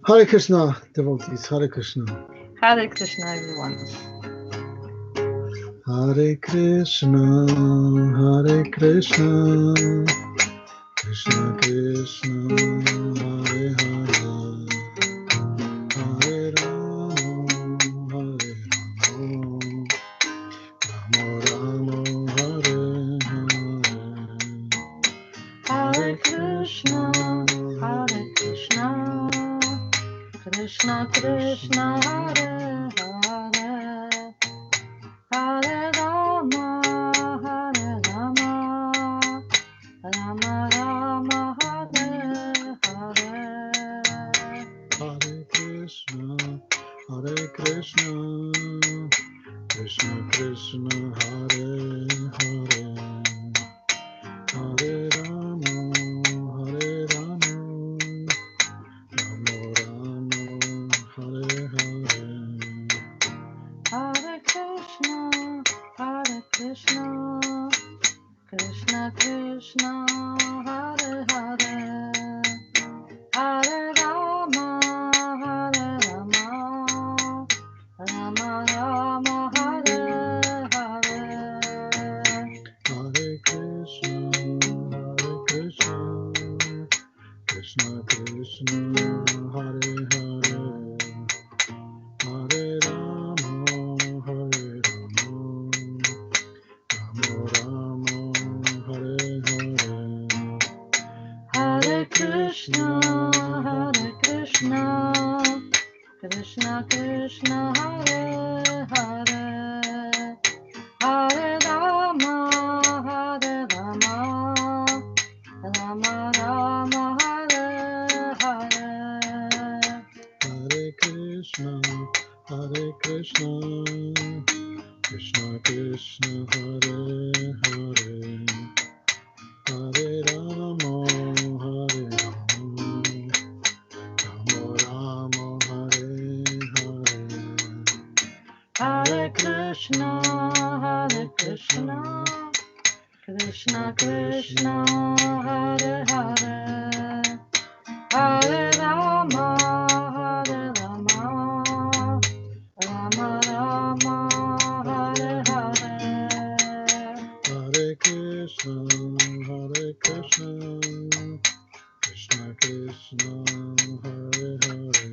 Hare Krishna, devotees, Hare Krishna. Hare Krishna, everyone. Hare Krishna, Hare Krishna, Krishna Krishna, Hare Hare, Hare Rama, Rama Rama, Hare Hare. Hare Krishna, Hare Krishna, Krishna Krishna, Hare Hare, Hare Rama, Rama Rama, Hare Hare. Hare Krishna, Hare Krishna, Krishna Krishna, Hare Hare, Hare Rama, Rama Rama, Hare Hare. Hare Krishna, Hare Krishna, Krishna Krishna, Hare Hare, Hare Rama, Rama Rama, Hare Hare. Hare Krishna, Krishna Krishna, Hare Hare, Hare Rama, Rama Rama, Hare Hare. Hare Krishna, Krishna Krishna, Hare Hare, Hare Rama, Rama Rama, Hare Hare. Hare Krishna, Krishna Krishna, Hare Hare, Hare Rama, Rama Rama, Hare Hare. Hare Krishna, Krishna Krishna, Hare Hare,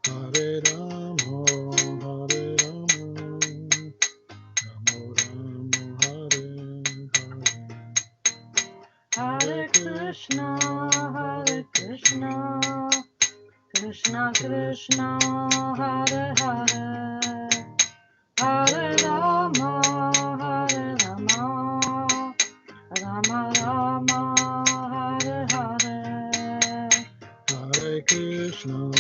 Hare Rama, Rama Rama, Hare Hare. Hare Krishna, Krishna Krishna, Hare Hare, Hare Rama, Rama Rama, Hare Hare. Hare Krishna,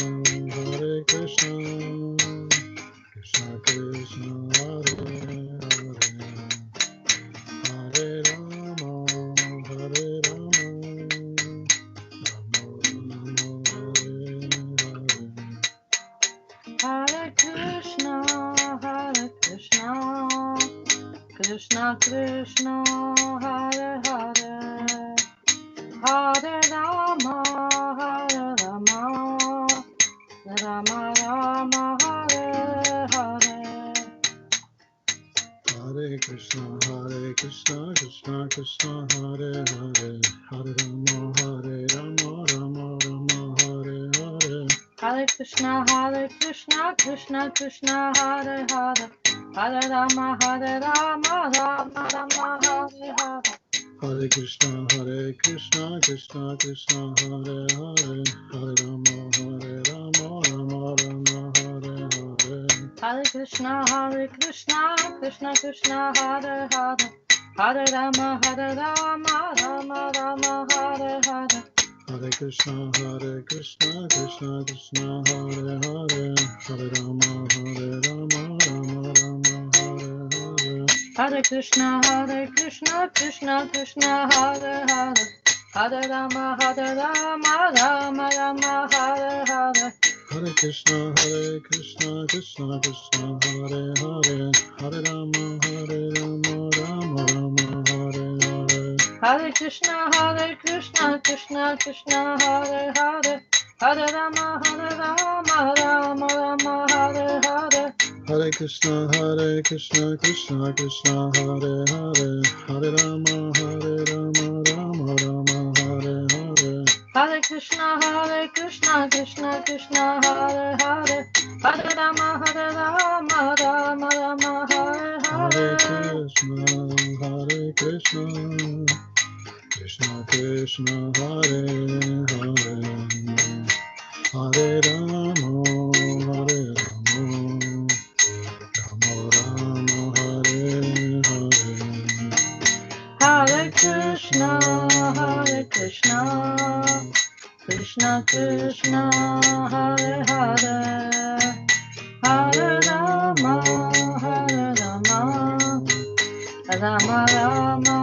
Krishna Krishna, Hare Hare, Hare Rama, Rama Rama, Hare Hare. Hare Krishna, Krishna Krishna, Hare Hare, Hare Rama, Hare Krishna, Krishna Krishna, Hare Hare, Hare Rama, Rama Rama, Hare Hare. Hare Krishna, Krishna Krishna, Hare Hare, Hare Rama, Rama Rama, Hare Hare. Hare Krishna, Krishna Krishna, Hare Hare, Hare Rama, Rama Rama, Hare Hare. Hare Krishna, Krishna Krishna, Hare Hare, Hare Rama, Rama Rama, Hare Hare. Hare Krishna, Krishna Krishna, Hare Hare, Hare Rama, Rama Rama, Hare Hare. Hare Krishna, Krishna Krishna, Hare Hare, Hare Rama, Rama Rama, Hare Hare. Hare Krishna, Krishna Krishna, Hare Hare, Hare Rama, Rama Rama, Hare Hare. Hare Krishna, Krishna Krishna, Hare Hare, Hare Rama, Rama Rama, Hare Hare. Hare Krishna, Krishna Krishna, Hare Hare, Hare Rama, Hare Rama, Rama Rama, Hare Hare. Hare Krishna, Krishna Krishna, Hare Hare, Hare Rama, Rama Rama, Hare Hare. Hare Krishna, Krishna Krishna, Hare Hare, Hare Rama, Rama Rama, Hare Hare. Hare Krishna, Krishna Krishna, Hare Hare, Hare Rama, Rama Rama, Hare Hare. Hare Krishna, Krishna Krishna, Hare Hare, Hare Rama, Rama Rama,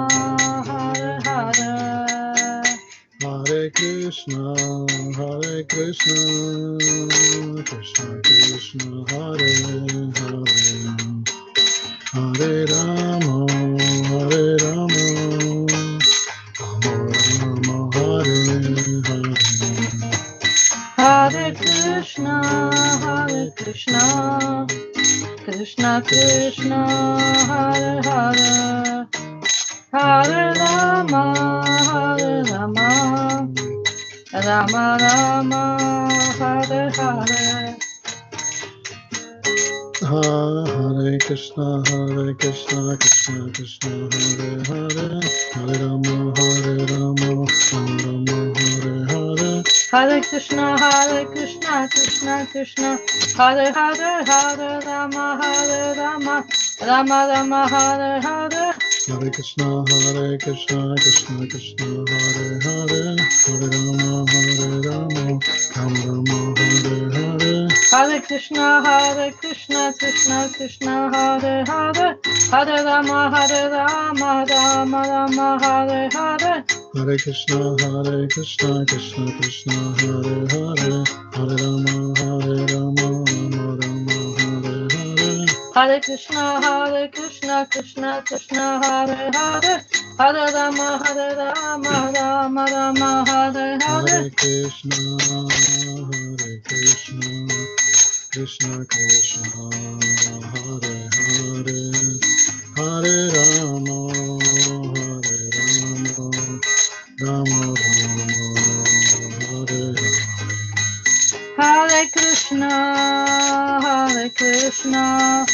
Hare Hare. Hare Krishna, Krishna Krishna, Hare Hare, Hare Rama, Rama Rama, Hare Hare. Hare Krishna, Krishna Krishna, Hare Hare, Hare Rama, Rama Rama, Hare Hare. Hare Krishna, Krishna Krishna, Hare Hare, Hare Rama, Rama Rama, Hare Hare. Hare Krishna, Krishna Krishna, Hare Hare, Hare Rama, Rama Rama, Hare Hare. Hare Krishna, Krishna Krishna, Hare Hare, Hare Rama, Rama Rama, Hare Hare. Hare Krishna, Krishna Krishna, Hare Hare, Hare Rama, Rama Rama, Hare Hare. Hare Krishna, Krishna Krishna, Hare Hare, Hare Rama, Rama Rama, Hare Hare. Hare Krishna, Krishna Krishna, Hare Hare, Hare Rama, Rama Rama, Hare Hare. Hare Krishna, Krishna Krishna, Hare Hare, Hare Rama, Rama Rama, Hare Hare. Hare Krishna,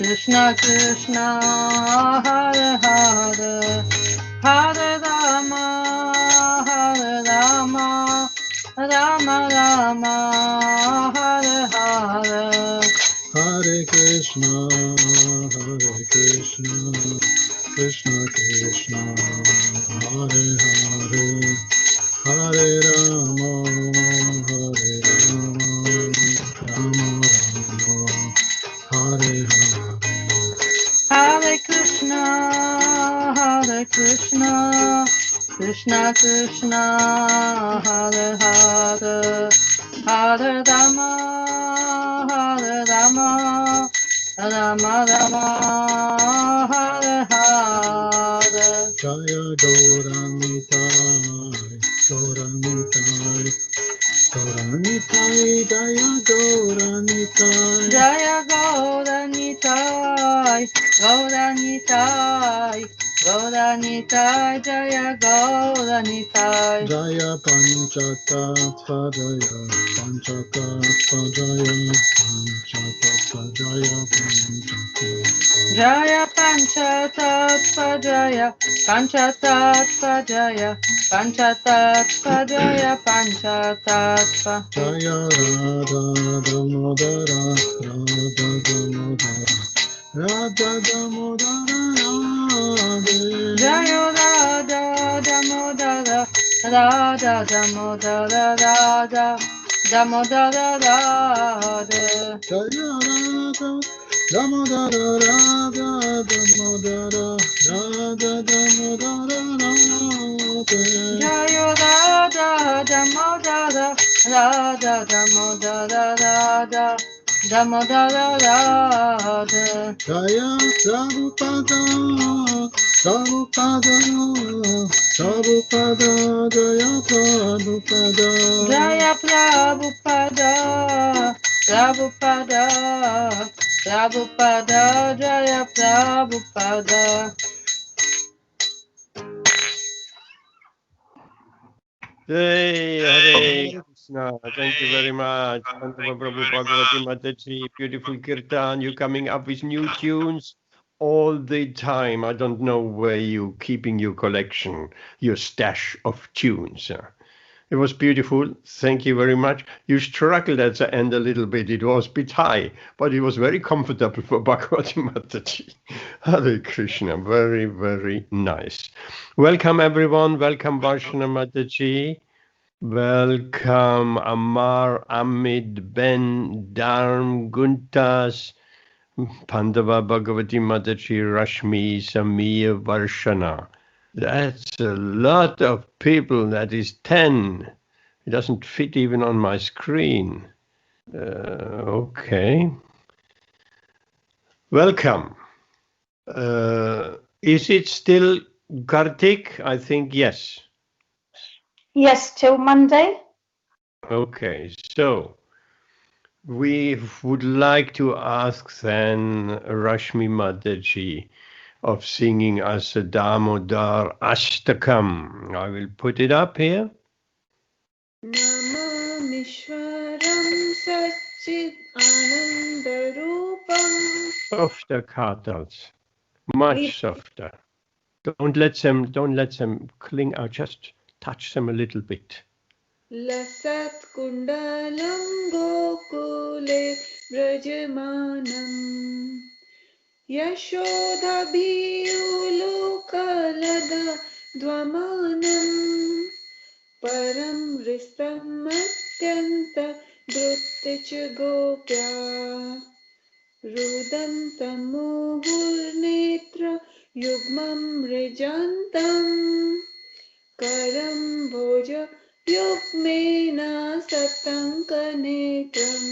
Krishna Krishna, Hare Hare, Hare Rama, Rama Rama, Hare Hare. Hare Krishna, Krishna Krishna, Hare Hare, Hare Rama, Rama Rama, Hare Hare. Hare Krishna, Krishna Krishna, Hare Hare, Hare Rama, Rama Rama, Hare Hare. Jaya Gauranitai, Gauranitai, Gauranitai, Jaya Gauranitai, Jaya Gauranitai, Gauranitai, Jaya Gauranitai. Jaya Panchatattva, Jaya Panchatattva, Jaya Panchatattva, Jaya Panchatattva. Jaya Panchatattva, Jaya Panchatattva, Jaya Panchatattva, Jaya Panchatattva. Jaya Radha Damodara, Radha Damodara, Radha Damodara, Radhe. Jaya Radha Damodara, Radha Damodara, Radha Damodara, Radhe. Jaya Radha Damodara, Radha Damodara, Radha Damodara, Radhe. Jaya Radha Damodara, Radha Damodara, Radha Damodara Radha. Jaya Prabhupada, Prabhupada, Prabhupada, Jaya Prabhupada. Jaya Prabhupada, Prabhupada, Prabhupada, Jaya Prabhupada. Hey, Hare Krishna. Thank you very much. Pandava Prabhu Bhagavati Mataji, beautiful Kirtan. You coming up with new tunes all the time. I don't know where you keeping your collection, your stash of tunes. It was beautiful. Thank you very much. You struggled at the end a little bit. It was a bit high, but it was very comfortable for Bhagavati Mataji. Hare Krishna. Very, very nice. Welcome, everyone. Welcome, Varshana Mataji. Welcome, Amar, Amit, Ben, Dharm, Guntas, Pandava, Bhagavati Mataji, Rashmi, Samir, Varshana. That's a lot of people. That is 10. It doesn't fit even on my screen. Okay. Welcome. Is it still Kartik? I think yes. Yes, till Monday. Okay, so we would like to ask then Rashmi Mataji of singing us a Damodarastakam. I will put it up here. Namamishwaram Satchit Anandarupam. Softer, Kartals. Much softer. Don't let them cling out, just touch them a little bit. Lasat Kundalam Gokule Brajamanam. Yashodha Biyulukalada Dvamanam. Param Ristam Atyanta Druttich Gopya. Rudantam Muhurnetra Yugmam Rijantam. Karam Bhoja Yukmena Satankanetram.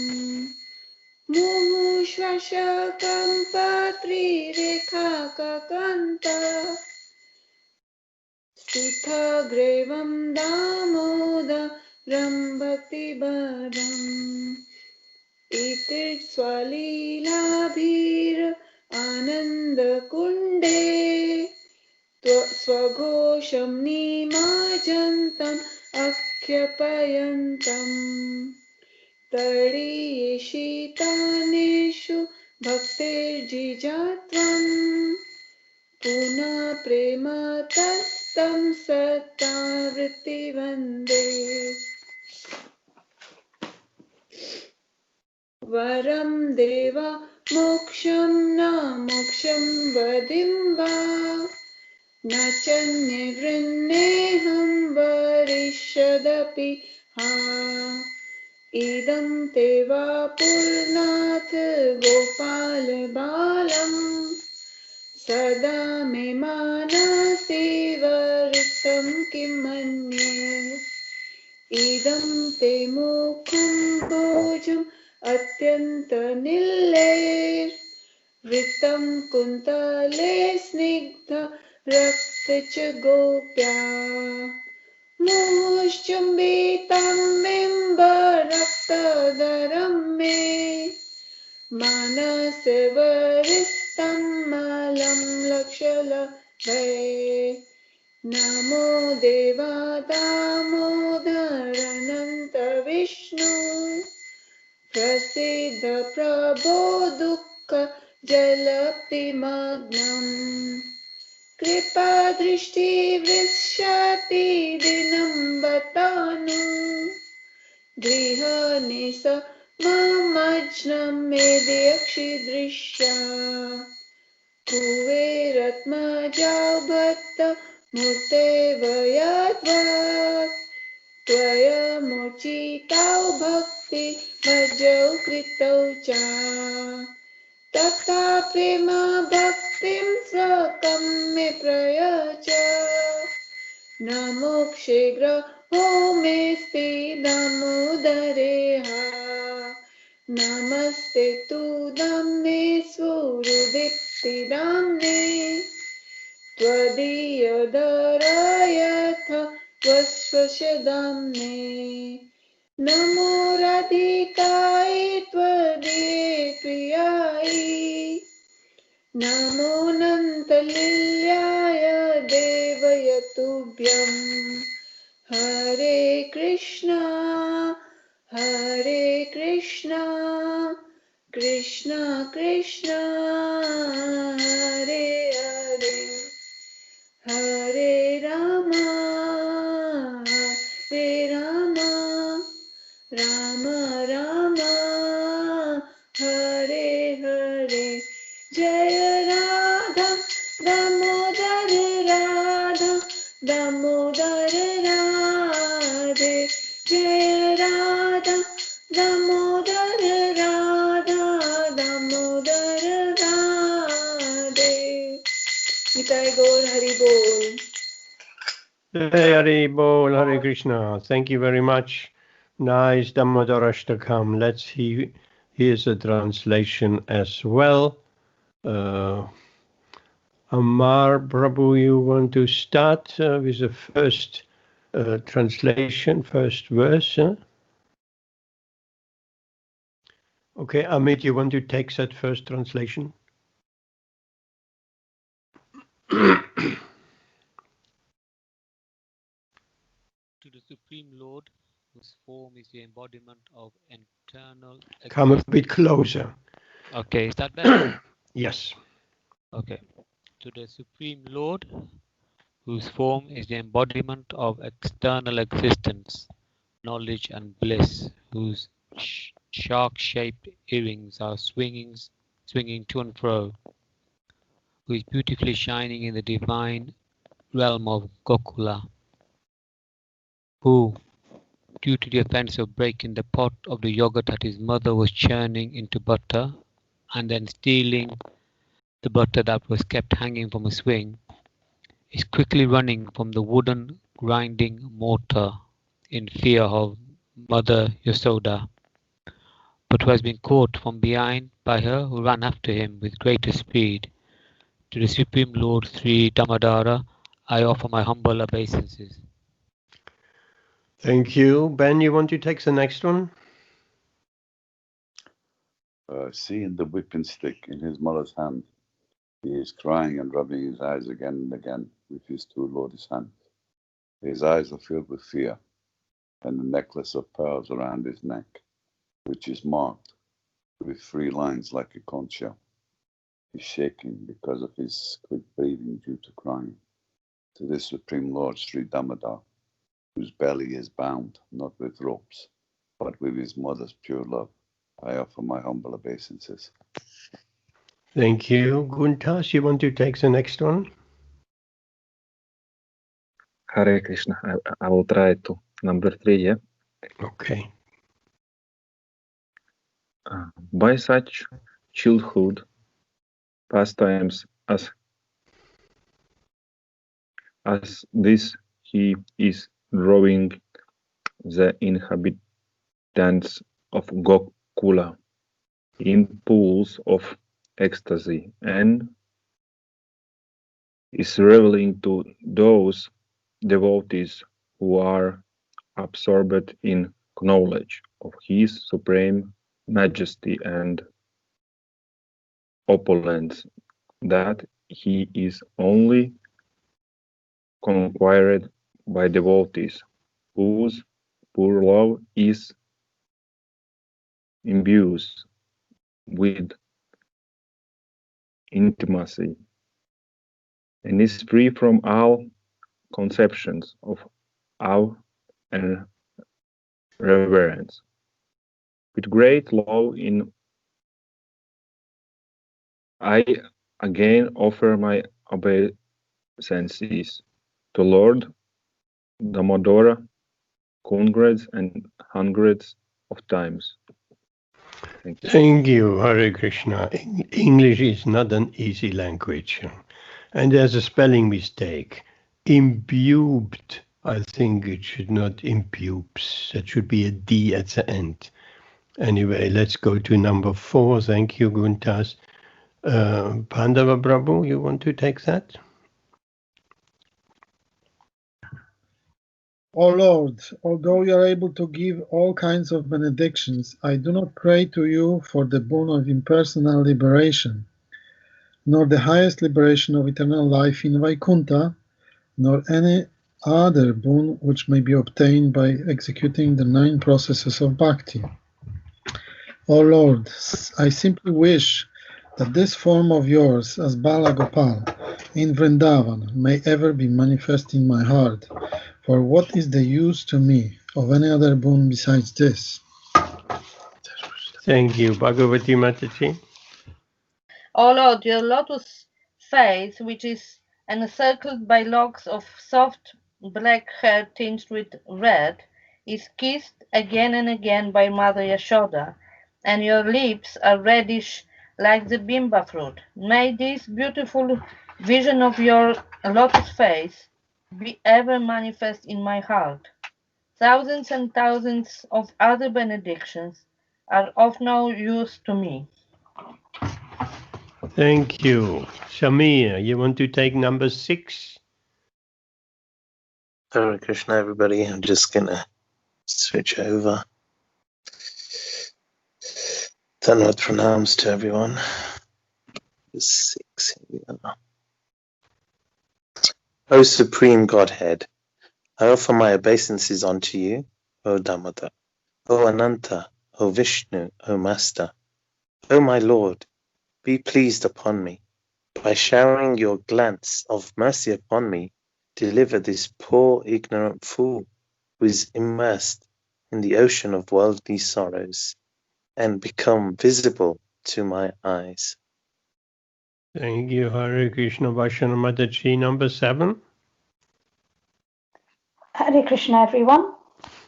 Muhushvashakam Patri Rekha Kakanta. Sitha Grevam Damoda Rambhakti Badam. Itir Swalilabhir Ananda Kunde. Swagosham Nimajantam Akyapayantam. Tadiyeshitaneshu Bhaktirjijatvam. Puna Prematastam Sattavritti Vande. Varam Deva Moksham Na Moksham Vadim Va. Nachanye Vrinneham Varishadapi Ha. Idam Teva Purnath Gopal Balam. Sada Me Manasi Varisam Kimanye. Idam Te Mukham Bhojam Atyanta Niller. Vritam Kuntale Snigdha Raktacha Gopya. Mushchumbitam Bimba Raktadaram Me. Manase Varistam Malam Lakshala Bhay. Namo Deva Damodarananta Vishnu. Prasiddha Prabho Dukkha Jalaptimagnam. Kripa Drishti Vrishati Dinam Vatanu. Griha Nisa Mamajnam Medyakshi Drishya. Kuveratma Jaubhatta Murte Vayadvat. Tvaya Mochitau Bhakti Bhajau Kritau Cha. Tata Prema Bhaktim Svakam Me Prayacha. Namokshegra Homesti Damodareha. Namaste tu damne svurudiptidamne Tvadiyadarayatha vasvashadamne Namo radhikaye tvadiye priyaye Namo nantalilyaya devayatubhyam Hare Krishna Krishna Krishna Hare Hare Hare Rama Rama Rama Hare Hare Jaya Radha Damodar Radha Damodar Radhe Jaya Radha Damodar Radha Damodar Radhe Nitai Gaur Hari Bol. Hey, Hari Bol, Hare Krishna. Thank you very much. Nice Damodarastakam. Let's see. Here's a translation as well. Amar Prabhu, you want to start with the first translation, first verse? Huh? Okay, Amit, you want to take that first translation? To the Supreme Lord, whose form is the embodiment of eternal existence. Come a bit closer. Okay, is that better? Yes. Okay. To the Supreme Lord, whose form is the embodiment of external existence, knowledge and bliss, whose shark-shaped earrings are swinging to and fro, who is beautifully shining in the divine realm of Gokula, who, due to the offense of breaking the pot of the yogurt that his mother was churning into butter, and then stealing the butter that was kept hanging from a swing, is quickly running from the wooden grinding mortar in fear of Mother Yasoda, but who has been caught from behind by her who ran after him with greater speed. To the Supreme Lord Sri Damodara, I offer my humble obeisances. Thank you. Ben, you want to take the next one? Seeing the whipping stick in his mother's hand, he is crying and rubbing his eyes again and again with his two lotus hands. His eyes are filled with fear, and the necklace of pearls around his neck, which is marked with 3 lines like a conch shell, is shaking because of his quick breathing due to crying. To this Supreme Lord Sri Damodar, whose belly is bound not with ropes, but with his mother's pure love, I offer my humble obeisances. Thank you. Guntas, you want to take the next one? Hare Krishna. I will try to number 3, yeah? Okay. By such childhood pastimes as this, he is drawing the inhabitants of Gokula in pools of ecstasy and is revealing to those devotees who are absorbed in knowledge of his supreme majesty and opulence that he is only conquered by devotees whose pure love is imbued with intimacy and is free from all conceptions of awe and reverence. With great love I again offer my obeisances to Lord Damodara hundreds and hundreds of times. Thank you. Thank you, Hare Krishna. English is not an easy language. And there's a spelling mistake. Imbued. I think it should not imbubes. That should be a D at the end. Anyway, let's go to number 4. Thank you, Guntas. Pandava Prabhu, you want to take that? O Lord, although you are able to give all kinds of benedictions, I do not pray to you for the boon of impersonal liberation, nor the highest liberation of eternal life in Vaikuntha, nor any other boon which may be obtained by executing the 9 processes of bhakti. O Lord, I simply wish that this form of yours as Bala Gopal in Vrindavan may ever be manifest in my heart, for what is the use to me of any other boon besides this? Thank you, Bhagavati Mataji. O Lord, your lotus face, which is encircled by locks of soft black hair tinged with red, is kissed again and again by Mother Yashoda, and your lips are reddish like the bimba fruit. May this beautiful vision of your lotus face be ever manifest in my heart. Thousands and thousands of other benedictions are of no use to me. Thank you. Shamir, you want to take number 6? Hare Krishna, everybody. I'm just gonna switch over. Dhanavad pranams to everyone. 6. Here we are. O Supreme Godhead, I offer my obeisances unto you, O Damodar, O Ananta, O Vishnu, O Master. O my Lord, be pleased upon me. By showering your glance of mercy upon me, deliver this poor ignorant fool who is immersed in the ocean of worldly sorrows and become visible to my eyes. Thank you, Hare Krishna. Vaishana Mataji, number 7. Hare Krishna, everyone.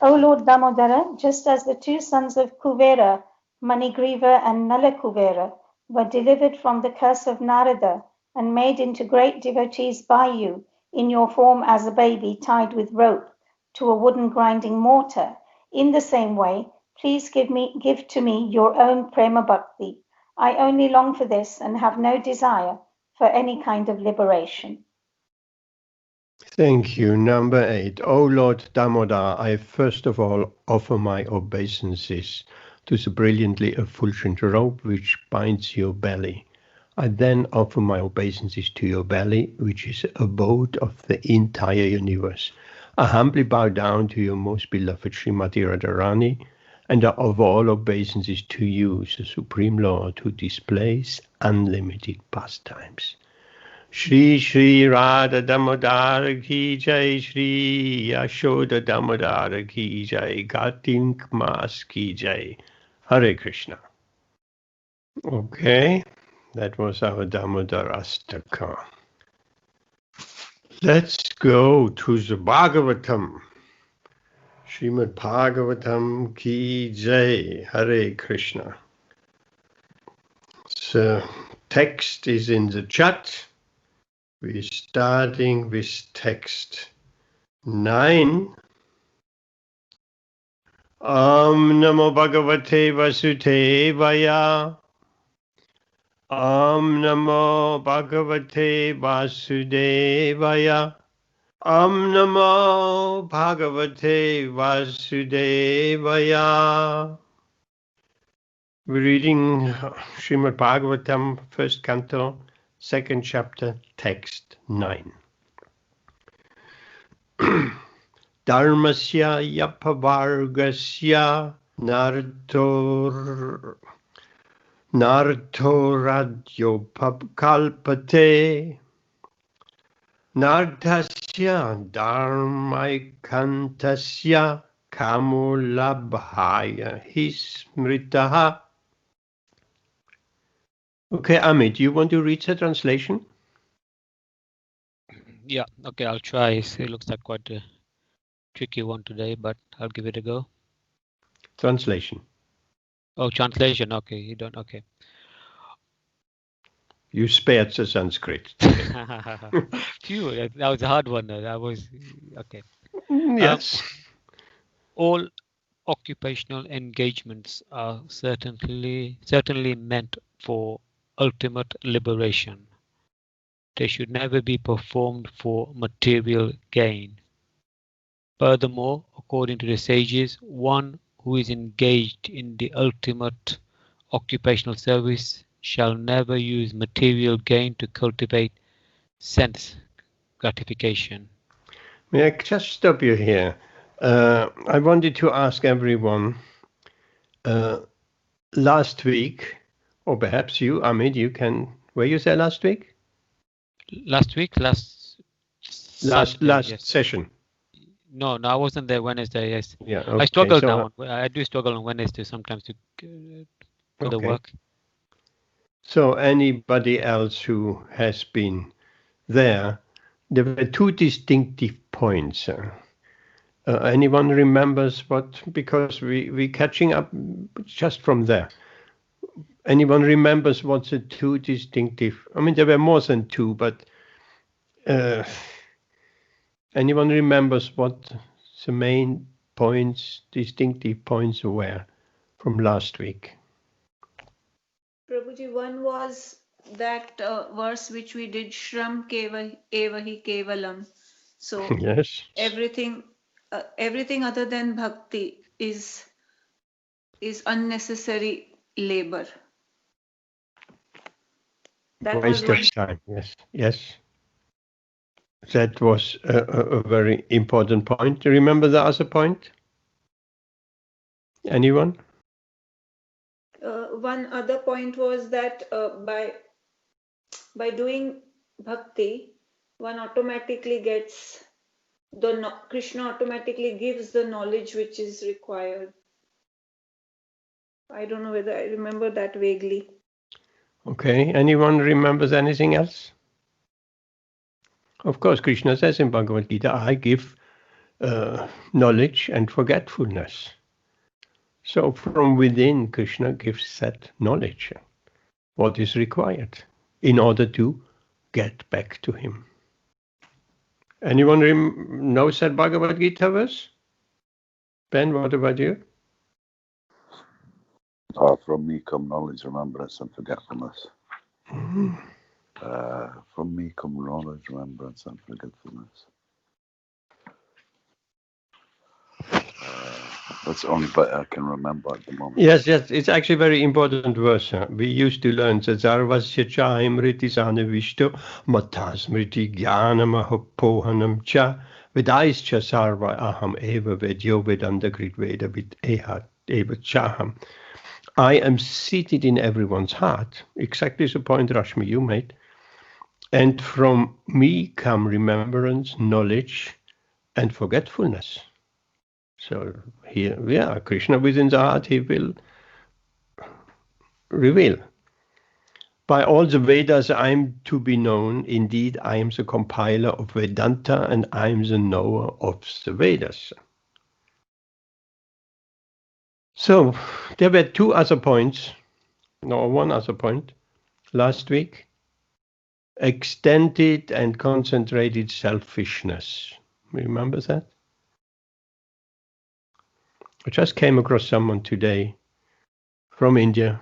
O Lord Damodara, just as the 2 sons of Kuvera, Manigriva and Nalakuvera, were delivered from the curse of Narada and made into great devotees by you in your form as a baby tied with rope to a wooden grinding mortar, in the same way, please give to me your own prema bhakti. I only long for this and have no desire for any kind of liberation. Thank you. Number 8. O Lord Damodar, I first of all offer my obeisances to the brilliantly effulgent rope which binds your belly. I then offer my obeisances to your belly, which is the abode of the entire universe. I humbly bow down to your most beloved Srimati Radharani, and I offer all obeisances to you, the Supreme Lord, who displays unlimited pastimes. Shri Shri Radha Damodara Ki Jai, Shri Yashoda Damodara Ki Jai, Kartik Mas Ki Jai. Hare Krishna. Okay, that was our Damodarastakam. Let's go to the Bhagavatam. Śrīmad-Bhāgavatam Ki Jai. Hare Krishna. The text is in the chat. We're starting with text 9. Om Namo Bhagavate Vasudevaya. Om Namo Bhagavate Vasudevaya. Om Namo Bhagavate Vasudevaya. We're reading Śrīmad-Bhāgavatam, 1st canto, 2nd chapter, text 9. Dharmasya yapavargasya nartoradyo kalpate nardasya dharmaikantasya kamulabhaya hismritaha. Okay, Amit, you want to read the translation? Yeah, okay, I'll try. It looks like quite a tricky one today, but I'll give it a go. Translation. Oh, translation. Okay, you don't. Okay. You spared the Sanskrit. Phew, that was a hard one. That was okay. Yes. All occupational engagements are certainly meant for ultimate liberation. They should never be performed for material gain. Furthermore, according to the sages, one who is engaged in the ultimate occupational service shall never use material gain to cultivate sense gratification. May I just stop you here? I wanted to ask everyone, last week, or perhaps you, Amit, you can, were you there last week? Last week? Last yes. Session. No, I wasn't there Wednesday, yes. Yeah, okay. I struggle now. I do struggle on Wednesday sometimes for the work. So anybody else who has been there were two distinctive points. Anyone remembers what, because we catching up just from there. Anyone remembers what's the two distinctive, I mean, there were more than two, but anyone remembers what the main points, distinctive points were from last week? Prabhuji, one was that verse which we did, Shram Keva Evahi Kevalam. So Yes. everything other than bhakti is unnecessary labor. That Waste was of time. Yes. That was a very important point. Do you remember the other point? Anyone? One other point was that by doing bhakti, one automatically gets Krishna automatically gives the knowledge which is required. I don't know whether I remember that vaguely. Okay. Anyone remembers anything else? Of course, Krishna says in Bhagavad Gita, I give knowledge and forgetfulness. So from within, Krishna gives that knowledge, what is required in order to get back to him. Anyone knows that Bhagavad Gita verse? Ben, what about you? From me come knowledge, remembrance, and forgetfulness. From me come knowledge, remembrance, and forgetfulness. That's the only bit I can remember at the moment. Yes, it's actually a very important verse. We used to learn that Sarvasya cha imriti sanavishto matasmriti jnanam ahopohanam cha vidaischa sarva aham eva vedyo vedanta veda vid eha eva chaham. I am seated in everyone's heart. Exactly the point, Rashmi, you made. And from me come remembrance, knowledge, and forgetfulness. So here, Krishna within the heart, he will reveal. By all the Vedas, I am to be known. Indeed, I am the compiler of Vedanta, and I am the knower of the Vedas. So there were two other points, one other point last week. Extended and concentrated selfishness. Remember that? I just came across someone today from India,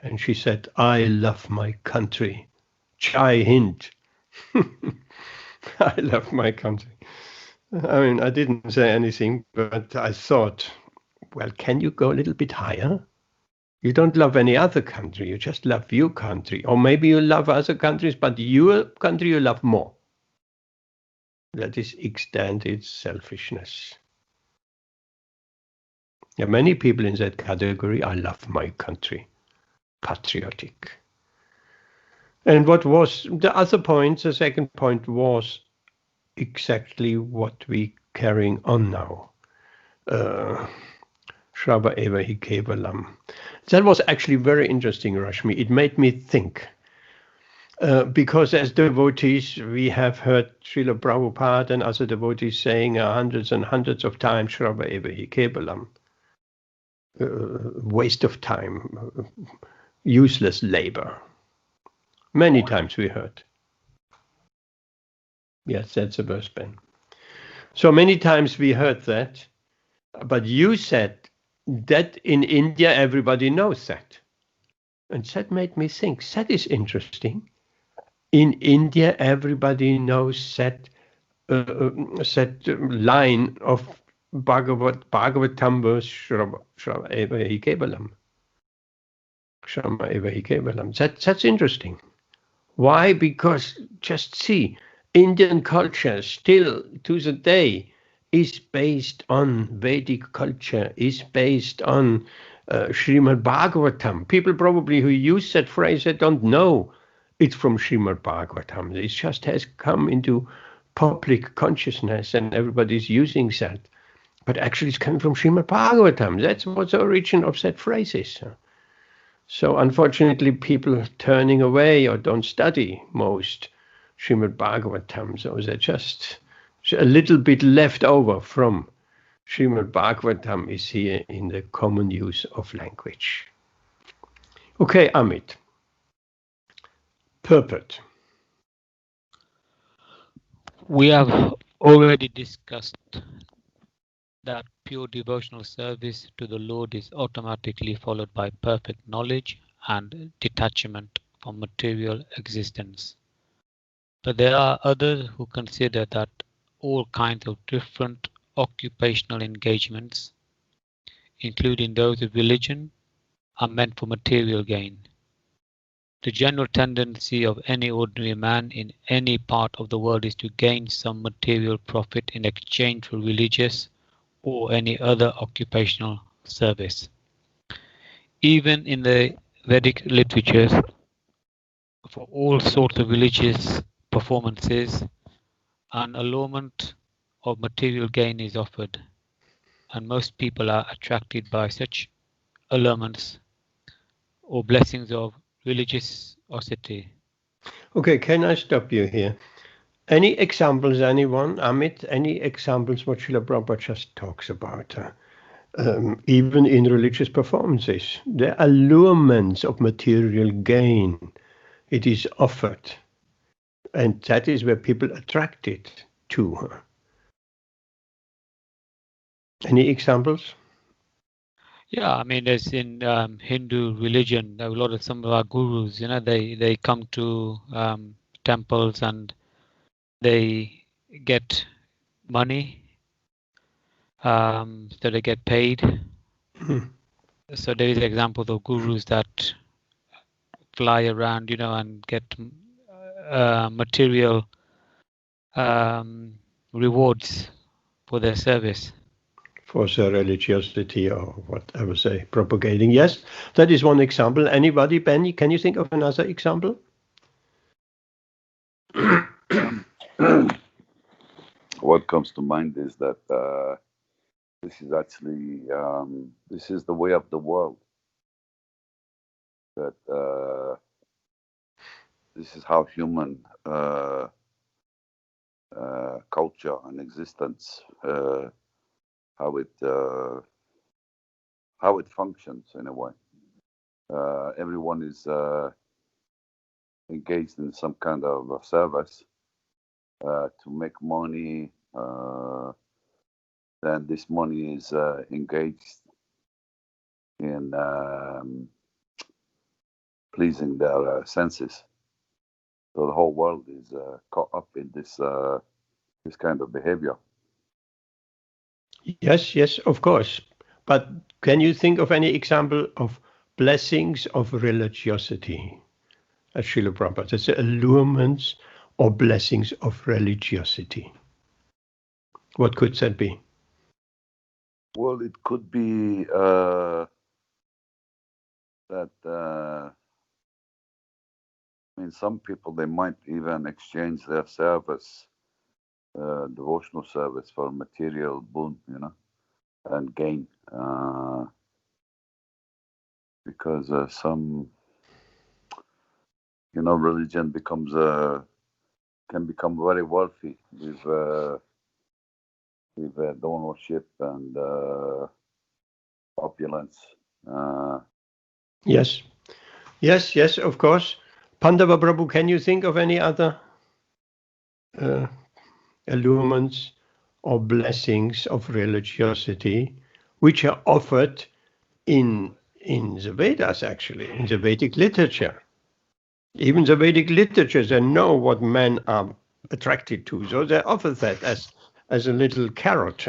and she said, I love my country. Jai Hind. I love my country. I mean, I didn't say anything, but I thought, well, can you go a little bit higher? You don't love any other country, you just love your country. Or maybe you love other countries, but your country you love more. That is extended selfishness. There are many people in that category. I love my country. Patriotic. And what was the other point, the second point was exactly what we carrying on now. Shrava eva hi kevalam. That was actually very interesting, Rashmi. It made me think. Because as devotees, we have heard Srila Prabhupada and other devotees saying hundreds and hundreds of times, Shrava eva hi kevalam. Waste of time, useless labor. Many times we heard. Yes, that's a verse, Ben. So many times we heard that. But you said that in India everybody knows that. And that made me think, that is interesting. In India everybody knows that line of Bhagavatam verse Shama Eva Hi Kevalam. Shama Eva Hi Kevalam. That's interesting. Why? Because just see, Indian culture still to the day is based on Vedic culture, is based on Śrīmad-Bhāgavatam. People probably who use that phrase, they don't know it's from Śrīmad-Bhāgavatam. It just has come into public consciousness and everybody's using that. But actually it's coming from Śrīmad-Bhāgavatam. That's what the origin of that phrase is. So unfortunately people are turning away or don't study most Śrīmad-Bhāgavatam. So they're just a little bit left over from Śrīmad-Bhāgavatam is here in the common use of language. Okay, Amit. Purport. We have already discussed that pure devotional service to the Lord is automatically followed by perfect knowledge and detachment from material existence. But there are others who consider that all kinds of different occupational engagements, including those of religion, are meant for material gain. The general tendency of any ordinary man in any part of the world is to gain some material profit in exchange for religious or any other occupational service. Even in the Vedic literatures, for all sorts of religious performances, an allurement of material gain is offered, and most people are attracted by such allurements or blessings of religiosity. Okay, can I stop you here? Any examples, anyone? Amit, any examples what Srila Prabhupada just talks about? Even in religious performances, the allurements of material gain, it is offered. And that is where people are attracted to her. Any examples? Yeah, I mean, as in Hindu religion, a lot of some of our gurus, they come to temples and they get money, so they get paid. So there is examples of gurus that fly around, and get material rewards for their service. For their religiosity or whatever say, propagating. Yes, that is one example. Anybody, Benny, can you think of another example? What comes to mind is that this is actually, this is the way of the world. That this is how human culture and existence, how it functions in a way. Everyone is engaged in some kind of service to make money. Then this money is engaged in pleasing their senses. So the whole world is caught up in this kind of behavior. Yes, of course. But can you think of any example of blessings of religiosity? As Srila Prabhupada says, allurements or blessings of religiosity. What could that be? Well, it could be that some people, they might even exchange their service, devotional service, for material boon, and gain, because some, religion becomes can become very wealthy with donorship and opulence. Yes, of course. Pandava Prabhu, can you think of any other allurements or blessings of religiosity which are offered in the Vedas, actually, in the Vedic literature. Even the Vedic literature, they know what men are attracted to, so they offer that as a little carrot.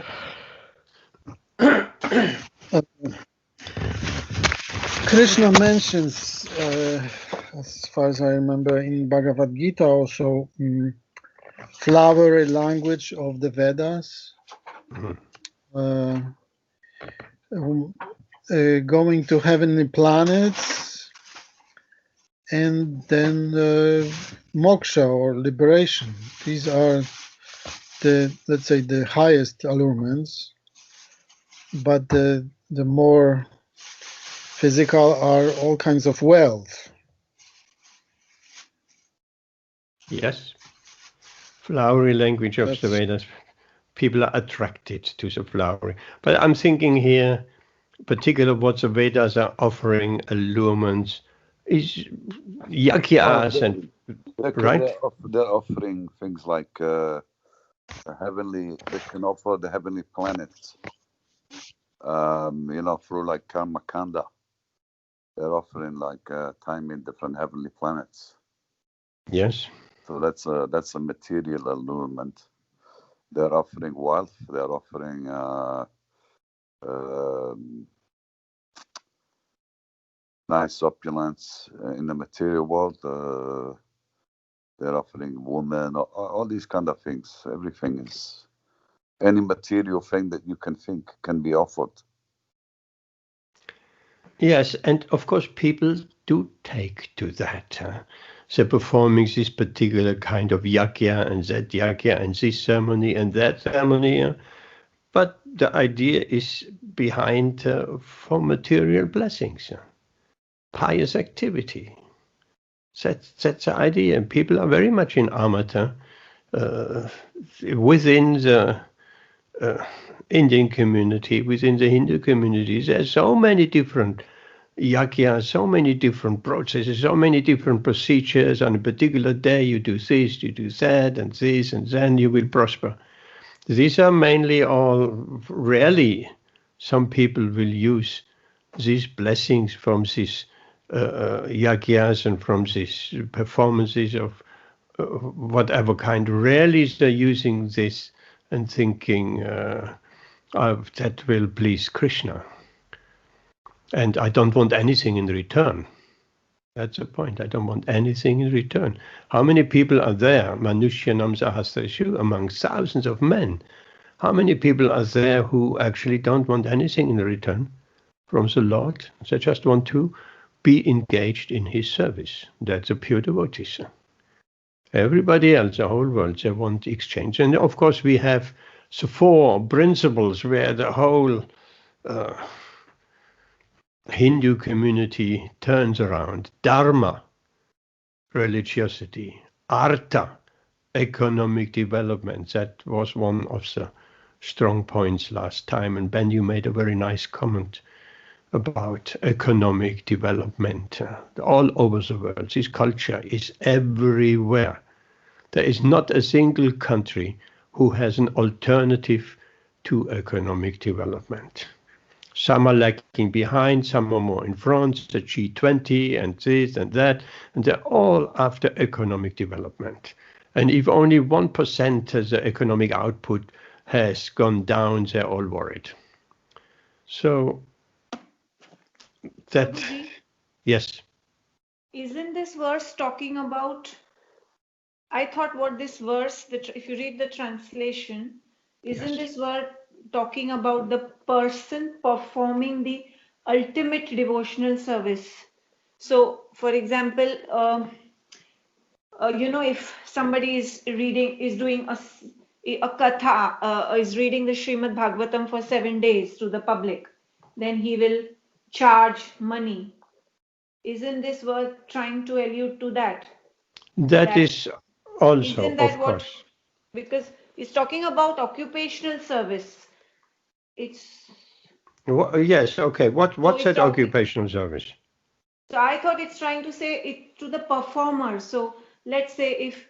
Krishna mentions, as far as I remember, in Bhagavad Gita also, flowery language of the Vedas, going to heavenly planets, and then moksha or liberation. These are the, let's say, the highest allurements, but the more physical are all kinds of wealth. Yes. Flowery language of the Vedas. People are attracted to the flowery. But I'm thinking here, particularly what the Vedas are offering allurements is yagyas and right. They're offering things like heavenly. They can offer the heavenly planets. Through like karma kanda. They're offering like time in different heavenly planets. Yes. So that's a material allurement. They're offering wealth. They're offering nice opulence in the material world. They're offering women, all these kind of things. Everything is, any material thing that you can think can be offered. Yes, and of course people do take to that. So performing this particular kind of yagya and that yagya and this ceremony and that ceremony. But the idea is behind for material blessings, pious activity. That's the idea. And people are very much in amata within the Indian community, within the Hindu communities. There's so many different yagyas, so many different processes, so many different procedures. On a particular day, you do this, you do that, and this, and then you will prosper. These are mainly all, rarely some people will use these blessings from these yagyas and from these performances of whatever kind. Rarely they're using this and thinking that will please Krishna. And I don't want anything in return. That's the point. I don't want anything in return. How many people are there, Manushyanam Sahasrashu, among thousands of men? How many people are there who actually don't want anything in return from the Lord? They just want to be engaged in his service. That's a pure devotees. Everybody else, the whole world, they want exchange. And of course we have the four principles where the whole Hindu community turns around. Dharma, religiosity. Artha, economic development. That was one of the strong points last time. And Ben, you made a very nice comment about economic development all over the world. This culture is everywhere. There is not a single country who has an alternative to economic development. Some are lagging behind, some are more in front, the G20 and this and that, and they're all after economic development. And if only 1% of the economic output has gone down, they're all worried. So that, yes. Isn't this verse talking about, I thought what this verse, if you read the translation, isn't this verse talking about the person performing the ultimate devotional service? So, for example, if somebody is doing a katha, is reading the Śrīmad-Bhāgavatam for 7 days to the public, then he will charge money. Isn't this verse trying to allude to that? That is also, of course. Because it's talking about occupational service. Yes, okay. What's that occupational service? So I thought it's trying to say it to the performer. So let's say if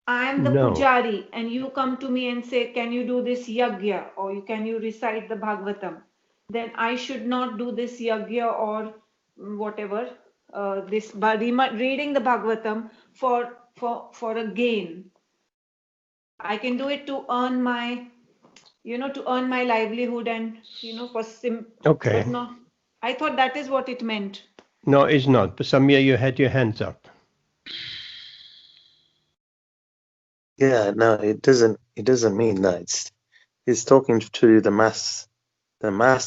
I am the No. pujari, and you come to me and say, can you do this yagya, or can you recite the Bhagavatam? Then I should not do this yagya or whatever, reading the Bhagavatam for a gain. I can do it to earn my, to earn my livelihood and, Okay. but no, I thought that is what it meant. No, it's not. But Samir, you had your hands up. Yeah, no, it doesn't mean that. It's talking to the mass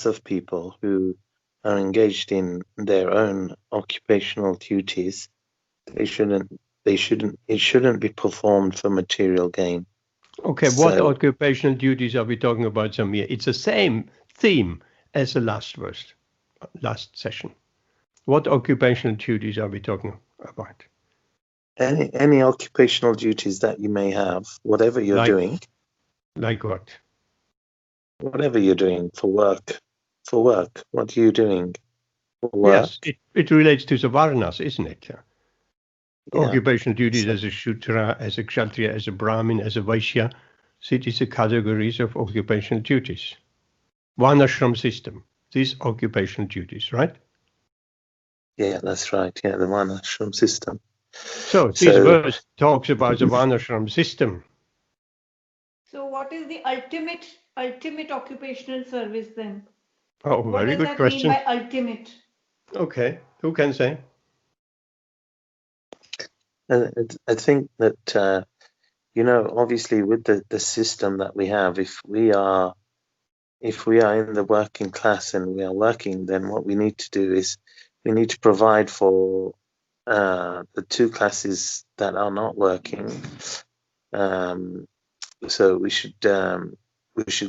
of people who are engaged in their own occupational duties. It shouldn't be performed for material gain. Okay, what occupational duties are we talking about, Samir? It's the same theme as the last verse, last session. What occupational duties are we talking about? Any occupational duties that you may have, whatever you're doing. Like what? Whatever you're doing for work. What are you doing for work? Yes, it relates to the varnas, isn't it? Yeah. Occupational duties as a Shudra, as a Kshatriya, as a Brahmin, as a Vaishya. So it is the categories of occupational duties. Varnashram system, these occupational duties, right? Yeah, that's right. Yeah, the Varnashram system. So this verse talks about the Varnashram system. So what is the ultimate occupational service then? Oh, very good question. What does that mean by ultimate? Okay, who can say? I think that, obviously with the system that we have, if we are in the working class and we are working, then what we need to do is we need to provide for the two classes that are not working. So we should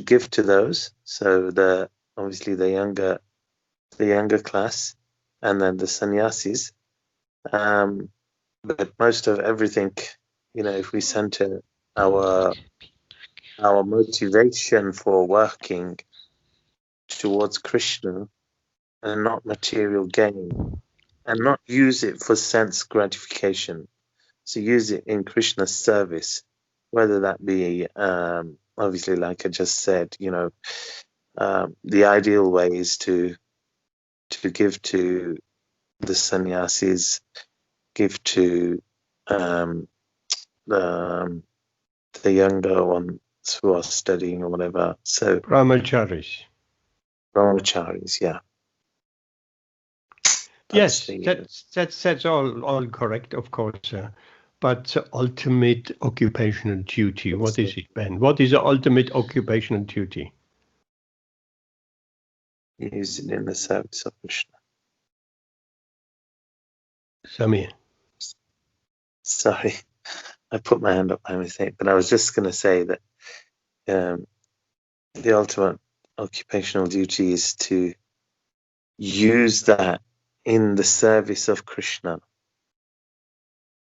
give to those. So obviously the younger class, and then the sannyasis. But most of everything, if we center our motivation for working towards Krishna and not material gain, and not use it for sense gratification, so use it in Krishna's service, whether that be obviously, like I just said, the ideal way is to give to the sannyasis, give to the younger ones who are studying or whatever. So Brahmacharis, yeah. Yes, that's all correct, of course. But ultimate occupational duty, what is it, Ben? What is the ultimate occupational duty? Use it in the service of Krishna. Samir. Sorry, I put my hand up by mistake, but I was just going to say that the ultimate occupational duty is to use that in the service of Krishna.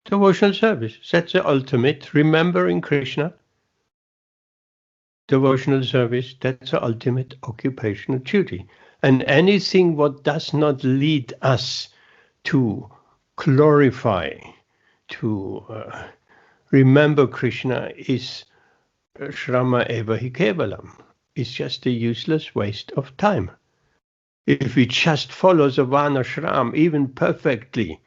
Devotional service, that's the ultimate. Remembering Krishna. Devotional service, that's the ultimate occupational duty. And anything what does not lead us to glorify, to remember Krishna is Shrama eva hi kevalam. It's just a useless waste of time. If we just follow the Varnashram even perfectly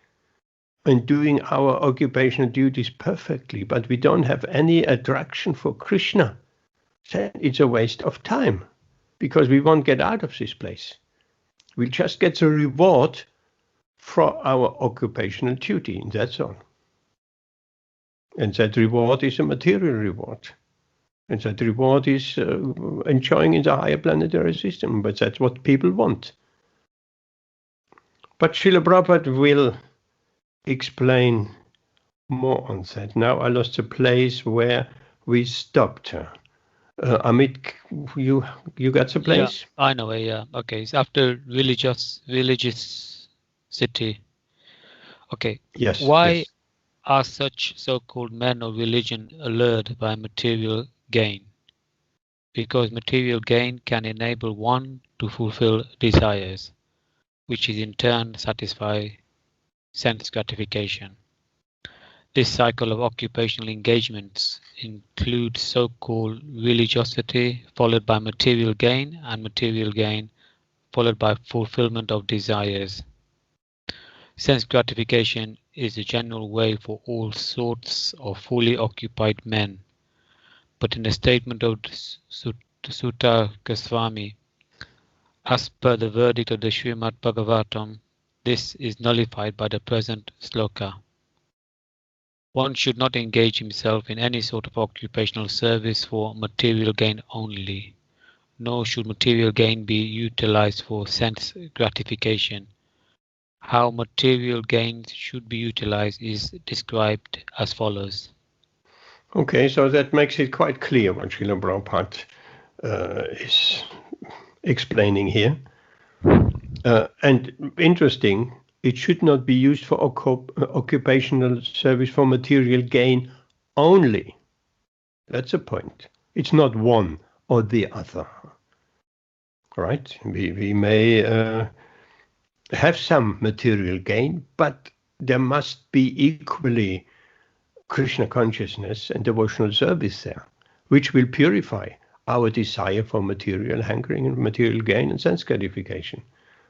and doing our occupational duties perfectly, but we don't have any attraction for Krishna, then it's a waste of time because we won't get out of this place. We'll just get the reward for our occupational duty, and that's all. And that reward is a material reward. And that reward is enjoying in the higher planetary system, but that's what people want. But Srila Prabhupada will explain more on that. Now I lost the place where we stopped. Amit, you got the place? Yeah, I know. Yeah. Okay. It's after religious city. Okay. Yes. Why yes. are such so-called men of religion allured by material gain? Because material gain can enable one to fulfill desires, which is in turn satisfy sense gratification. This cycle of occupational engagements includes so-called religiosity, followed by material gain, and material gain, followed by fulfillment of desires. Sense gratification is the general way for all sorts of fully occupied men. But in the statement of Sutta Goswami, as per the verdict of the Śrīmad-Bhāgavatam, this is nullified by the present sloka. One should not engage himself in any sort of occupational service for material gain only, nor should material gain be utilized for sense gratification. How material gains should be utilized is described as follows. Okay, so that makes it quite clear what Srila Prabhupada is explaining here. And interesting, it should not be used for occupational service for material gain only. That's a point. It's not one or the other. Right? We may have some material gain, but there must be equally Krishna consciousness and devotional service there, which will purify our desire for material hankering and material gain and sense gratification.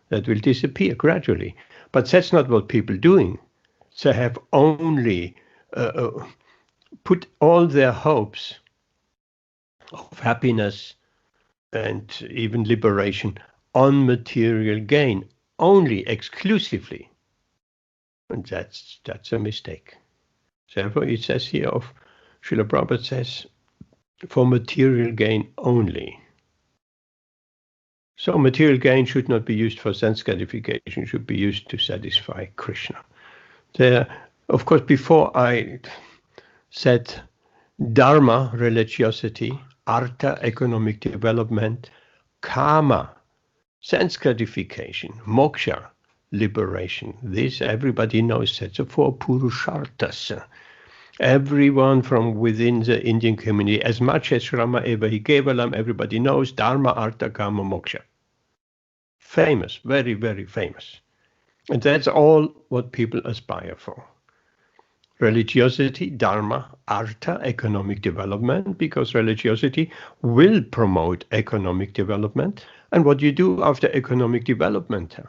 That will disappear gradually. But that's not what people are doing. They have only put all their hopes of happiness and even liberation on material gain, only exclusively. And that's a mistake. Therefore, it says here of Srila Prabhupada says, for material gain only. So material gain should not be used for sense gratification, should be used to satisfy Krishna. There, of course, before I said dharma, religiosity, artha, economic development, karma, sense gratification, moksha, liberation. This everybody knows. That's the four purusharthas. Everyone from within the Indian community, as much as Rama Eva Hi Kevalam, everybody knows dharma, artha, karma, moksha. Famous, very, very famous. And that's all what people aspire for. Religiosity, dharma, artha, economic development, because religiosity will promote economic development. And what you do after economic development?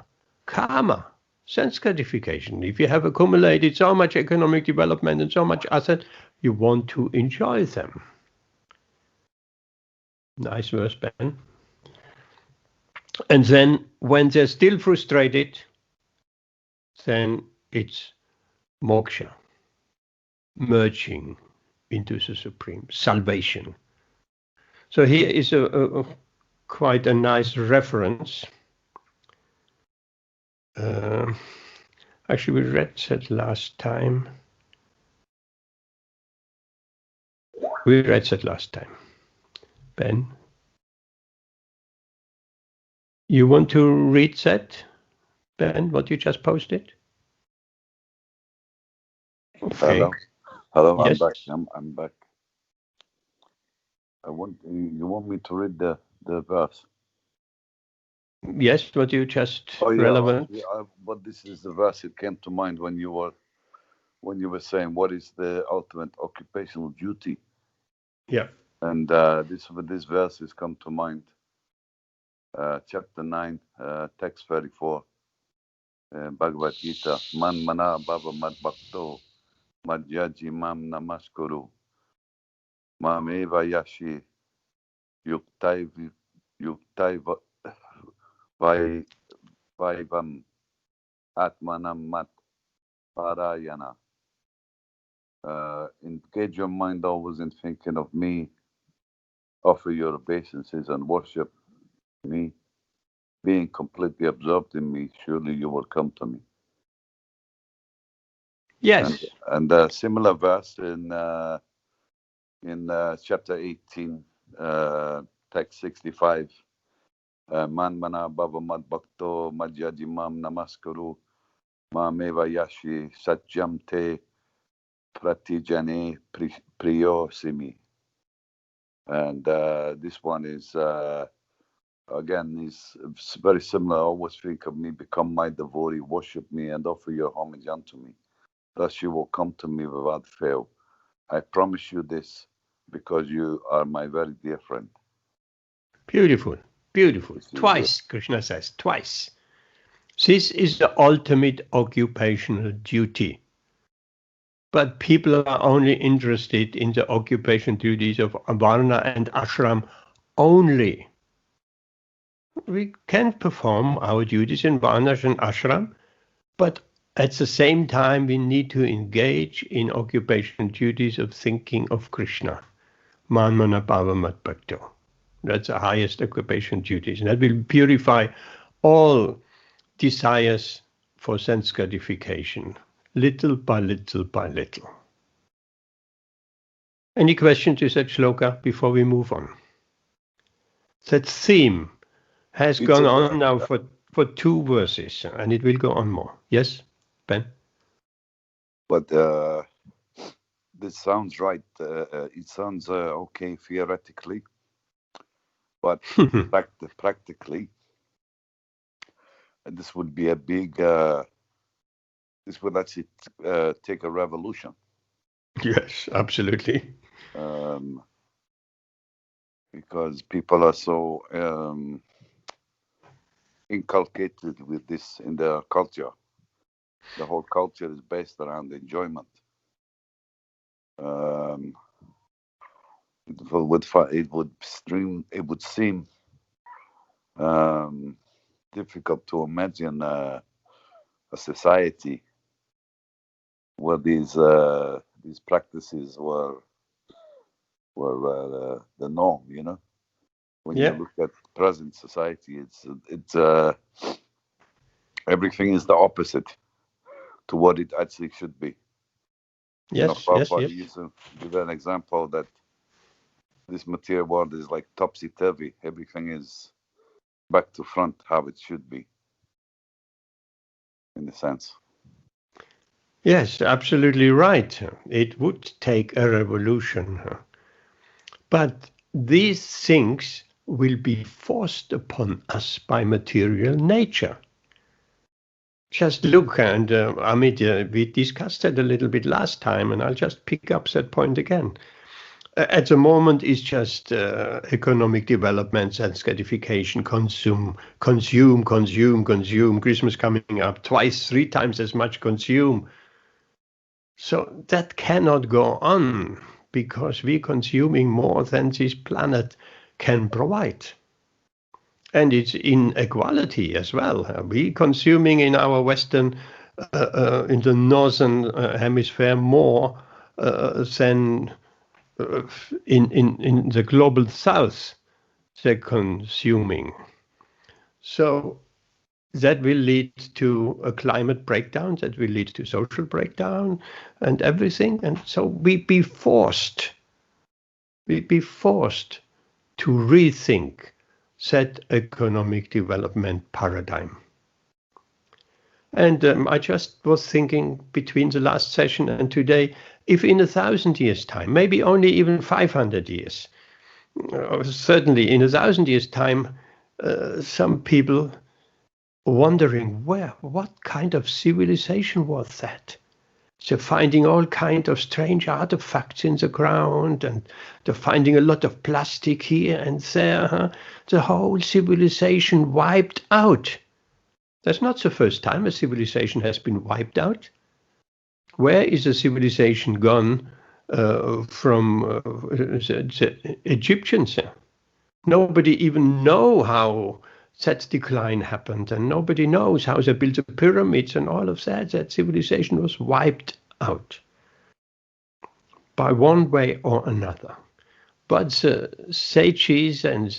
Karma, sense gratification. If you have accumulated so much economic development and so much asset, you want to enjoy them. Nice verse, Ben. And then when they're still frustrated, then it's moksha, merging into the Supreme, salvation. So here is a quite a nice reference. Actually, we read that last time. Ben, you want to read that, Ben, what you just posted? Okay. Hello, Yes. I'm back. You want me to read the verse? Yes, what you just relevant. Yeah, but this is the verse that came to mind when you were saying what is the ultimate occupational duty. Yeah. And this verse has come to mind. Chapter 9, text 34, Bhagavad Gita. Man mana bhava mad bhakto madhyaji mam namaskuru mameva yashi yuktai vaivam atmanam mat parayana. Engage your mind always in thinking of me, offer your obeisances and worship me, being completely absorbed in me, surely you will come to me. Yes. And a similar verse in chapter 18, text 65. Man mana bhava mad bhakto madhyajimam namaskaru mameva yashi satyam te pratijane priyosimi. And this one is again is very similar. Always think of me, become my devotee, worship me, and offer your homage unto me. thus you will come to me without fail. I promise you this, because you are my very dear friend. Beautiful, beautiful. This is Twice, Krishna says, twice. This is the ultimate occupational duty. But people are only interested in the occupation duties of Varna and Ashram only. We can perform our duties in Varna and Ashram, but at the same time we need to engage in occupational duties of thinking of Krishna. Man mana bhava mat bhakto. That's the highest occupation duties, and that will purify all desires for sense gratification, little by little by little. Any questions to that shloka before we move on? That theme has gone on now for 2 verses, and it will go on more. Yes, Ben? But this sounds right. It sounds okay theoretically, but practically, this would be a big. This would actually take a revolution. Yes, absolutely. Because people are so inculcated with this in their culture. The whole culture is based around enjoyment. It would seem difficult to imagine a society where these practices were the norm. You know, when you look at present society, it's everything is the opposite to what it actually should be. Yes, Prabhupada used to give an example that this material world is like topsy-turvy. Everything is back to front, how it should be, in a sense. Yes, absolutely right. It would take a revolution. But these things will be forced upon us by material nature. Just look, and Amit, we discussed that a little bit last time, and I'll just pick up that point again. At the moment, it's just economic development, sense gratification, consume. Christmas coming up, 2-3 times as much consume. So that cannot go on, because we're consuming more than this planet can provide. And it's inequality as well. We're consuming in our Western, in the Northern Hemisphere more than in the global South they're consuming. So that will lead to a climate breakdown, that will lead to social breakdown and everything. And so we'd be forced to rethink that economic development paradigm. And I just was thinking between the last session and today, if in 1,000 years' time, maybe only even 500 years, certainly in 1,000 years' time, some people wondering what kind of civilization was that? So finding all kinds of strange artifacts in the ground, and they're finding a lot of plastic here and there. The whole civilization wiped out. That's not the first time a civilization has been wiped out. Where is a civilization gone from the Egyptians? Nobody even know how that decline happened, and nobody knows how they built the pyramids and all of that. That civilization was wiped out by one way or another. But the sages and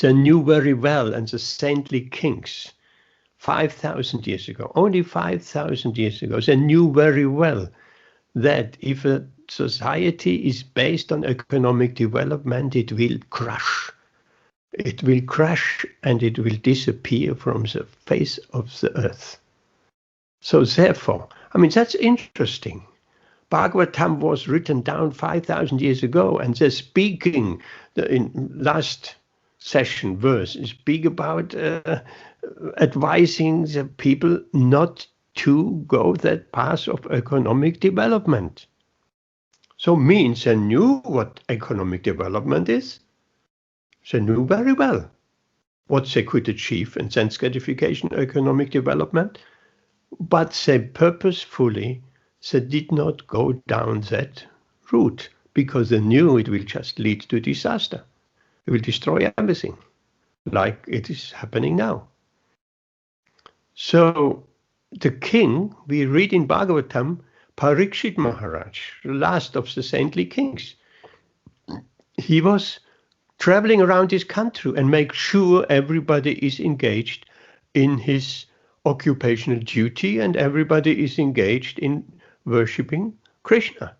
they knew very well, and the saintly kings, 5,000 years ago, only 5,000 years ago, they knew very well that if a society is based on economic development, it will crash. It will crash and it will disappear from the face of the earth. So therefore, I mean, that's interesting. Bhagavatam was written down 5,000 years ago, and they're speaking in last session verse, speak about advising the people not to go that path of economic development. So means they knew what economic development is. They knew very well what they could achieve in sense gratification, economic development, but they purposefully they did not go down that route because they knew it will just lead to disaster. It will destroy everything, like it is happening now. So the king, we read in Bhagavatam, Parikshit Maharaj, the last of the saintly kings, he was traveling around his country and make sure everybody is engaged in his occupational duty and everybody is engaged in worshipping Krishna.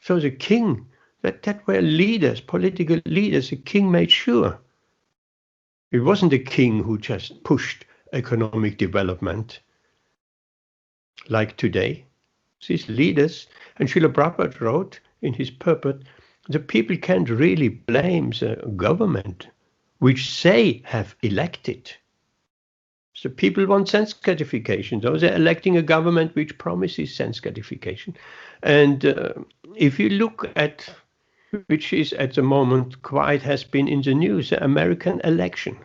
So the king, that were leaders, political leaders, the king made sure. It wasn't the king who just pushed economic development like today. These leaders, and Srila Prabhupada wrote in his purport, the people can't really blame the government which they have elected. So people want sense gratification. So they're electing a government which promises sense gratification. And if you look at, which is at the moment quite has been in the news, the American election.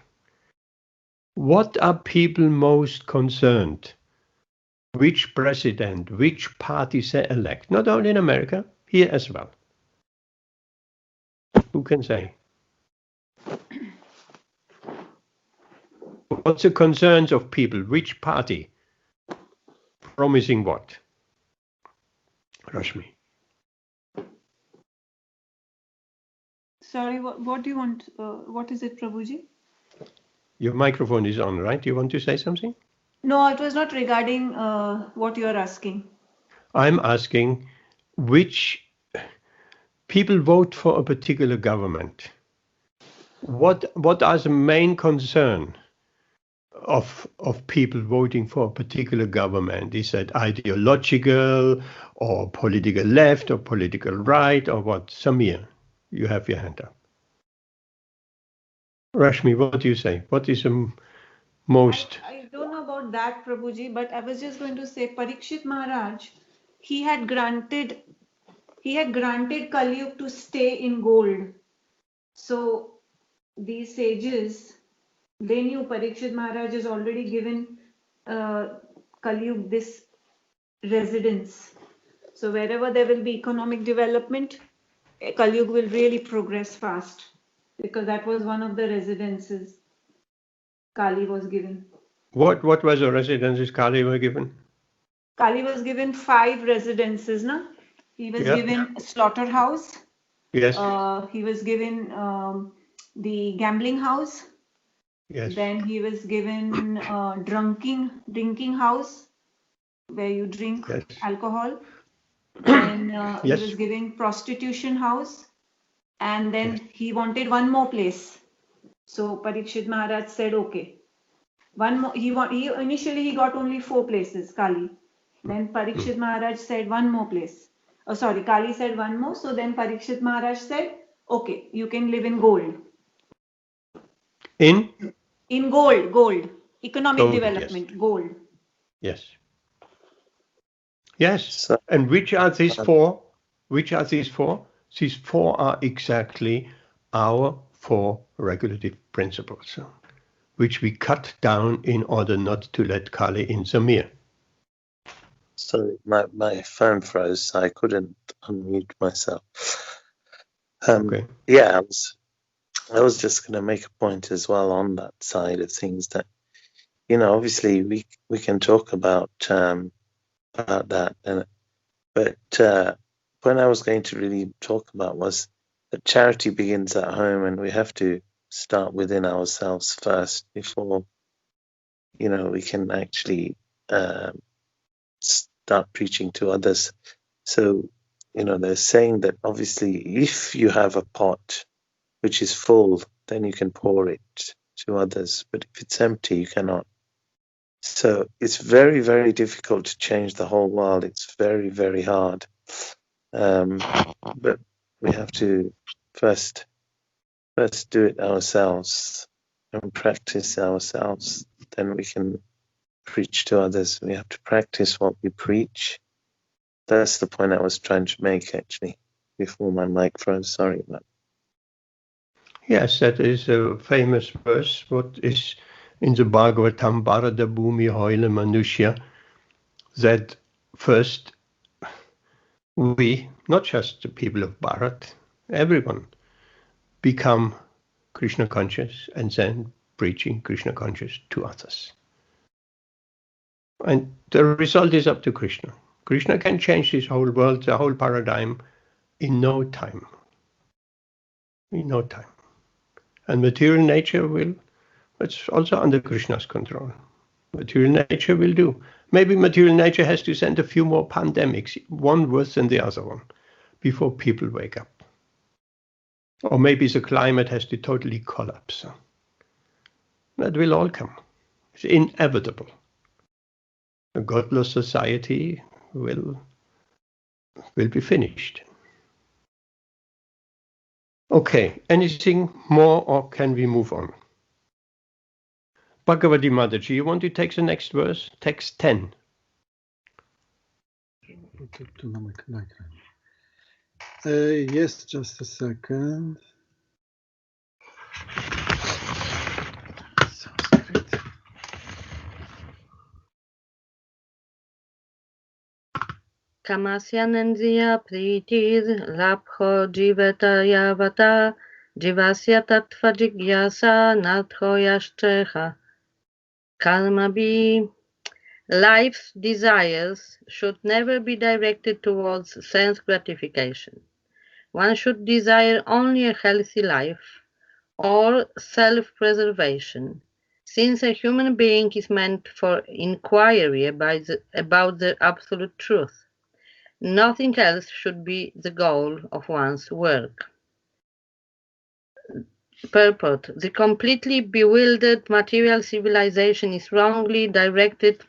What are people most concerned? Which president, which party they elect? Not only in America, here as well. Who can say? What's the concerns of people? Which party? Promising what? Rashmi. Sorry, what do you want? What is it, Prabhuji? Your microphone is on, right? You want to say something? No, it was not regarding what you are asking. I'm asking which people vote for a particular government. What are the main concern of people voting for a particular government? Is that ideological or political left or political right or what? Samir, you have your hand up. Rashmi, what do you say? What is the most? I don't know about that, Prabhuji, but I was just going to say Parikshit Maharaj, he had granted Kali Yuga to stay in gold. So these sages, they knew Parikshit Maharaj has already given Kali Yuga this residence. So wherever there will be economic development, Kali Yuga will really progress fast, because that was one of the residences Kali was given. What was the residences Kali were given? Kali was given 5 residences, na? He was given a slaughterhouse. Yes. He was given the gambling house. Yes. Then he was given drinking house, where you drink alcohol. Then he was given prostitution house. And then he wanted one more place. So Parikshit Maharaj said, okay. One more. Initially he got only 4 places, Kali. Then Parikshit Maharaj said one more place. Oh, sorry, Kali said one more. So then Parikshit Maharaj said, okay, you can live in gold. In gold. Economic development, gold. Yes. Yes. And which are these 4? Which are these 4? These 4 are exactly our 4 regulative principles, which we cut down in order not to let Kali in Samir. Sorry, my phone froze, so I couldn't unmute myself. Yeah, I was just going to make a point as well on that side of things, that, obviously we can talk about that, but when I was going to really talk about was that charity begins at home, and we have to start within ourselves first before, we can actually start preaching to others. So, they're saying that obviously if you have a pot which is full, then you can pour it to others. But if it's empty, you cannot. So it's very, very difficult to change the whole world. It's very, very hard. But we have to first do it ourselves and practice ourselves. Then we can preach to others. We have to practice what we preach. That's the point I was trying to make, actually, before my mic froze. Sorry about that. Yes, that is a famous verse, what is in the Bhagavatam, Bharata Bhumi Hoile Manushya, that first we, not just the people of Bharat, everyone, become Krishna conscious and then preaching Krishna conscious to others. And the result is up to Krishna. Krishna can change this whole world, the whole paradigm, in no time. In no time. And material nature will, it's also under Krishna's control. Material nature will do. Maybe material nature has to send a few more pandemics, one worse than the other one, before people wake up. Or maybe the climate has to totally collapse. That will all come. It's inevitable. A godless society will be finished. Okay, anything more or can we move on? Bhagavati Mataji, you want to take the next verse? Text 10. Yes, just a second. Kamasyanandriya pritir labho jivata yavata jivasya tattva jigyasa natho yashtreha. Karma life's desires should never be directed towards sense gratification. One should desire only a healthy life or self-preservation, since a human being is meant for inquiry about the absolute truth. Nothing else should be the goal of one's work. Purport: the completely bewildered material civilization is wrongly directed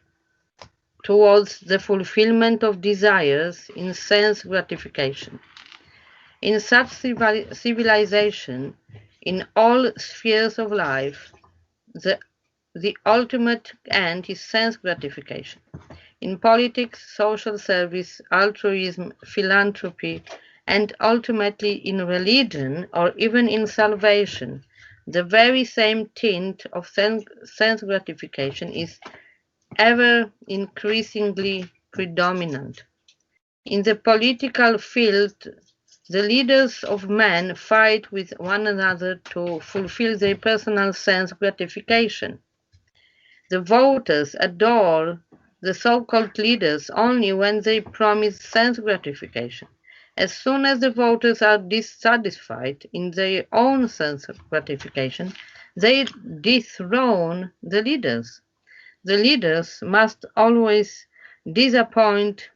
towards the fulfillment of desires in sense gratification. In such civilization, in all spheres of life, the ultimate end is sense gratification. In politics, social service, altruism, philanthropy, and ultimately in religion or even in salvation, the very same tint of sense gratification is ever increasingly predominant. In the political field, the leaders of men fight with one another to fulfill their personal sense gratification. The voters adore the so-called leaders only when they promise sense gratification. As soon as the voters are dissatisfied in their own sense of gratification, they dethrone the leaders. The leaders must always disappoint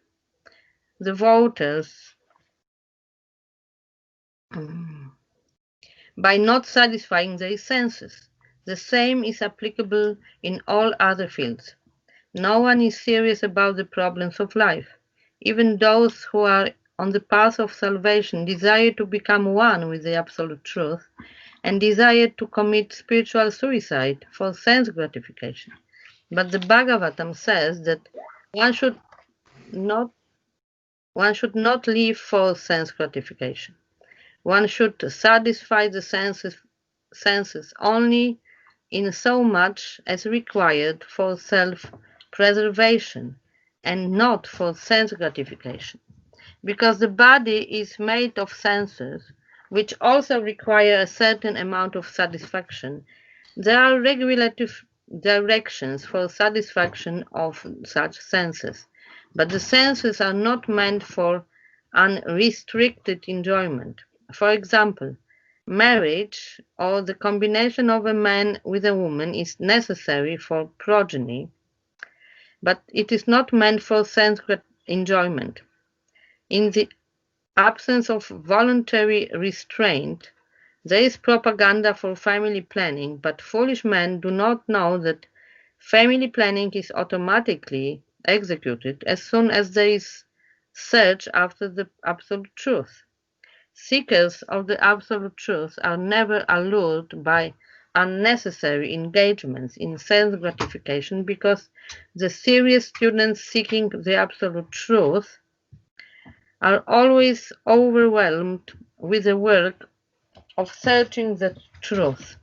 the voters by not satisfying their senses. The same is applicable in all other fields. No one is serious about the problems of life. Even those who are on the path of salvation desire to become one with the absolute truth and desire to commit spiritual suicide for sense gratification. But the Bhagavatam says that one should not live for sense gratification. One should satisfy the senses only in so much as required for self-preservation and not for sense gratification. Because the body is made of senses, which also require a certain amount of satisfaction, there are regulative directions for satisfaction of such senses. But the senses are not meant for unrestricted enjoyment. For example, marriage or the combination of a man with a woman is necessary for progeny, but it is not meant for sense enjoyment. In the absence of voluntary restraint, there is propaganda for family planning, but foolish men do not know that family planning is automatically executed as soon as there is search after the absolute truth. Seekers of the absolute truth are never allured by unnecessary engagements in sense gratification, because the serious students seeking the absolute truth are always overwhelmed with the work of searching the truth.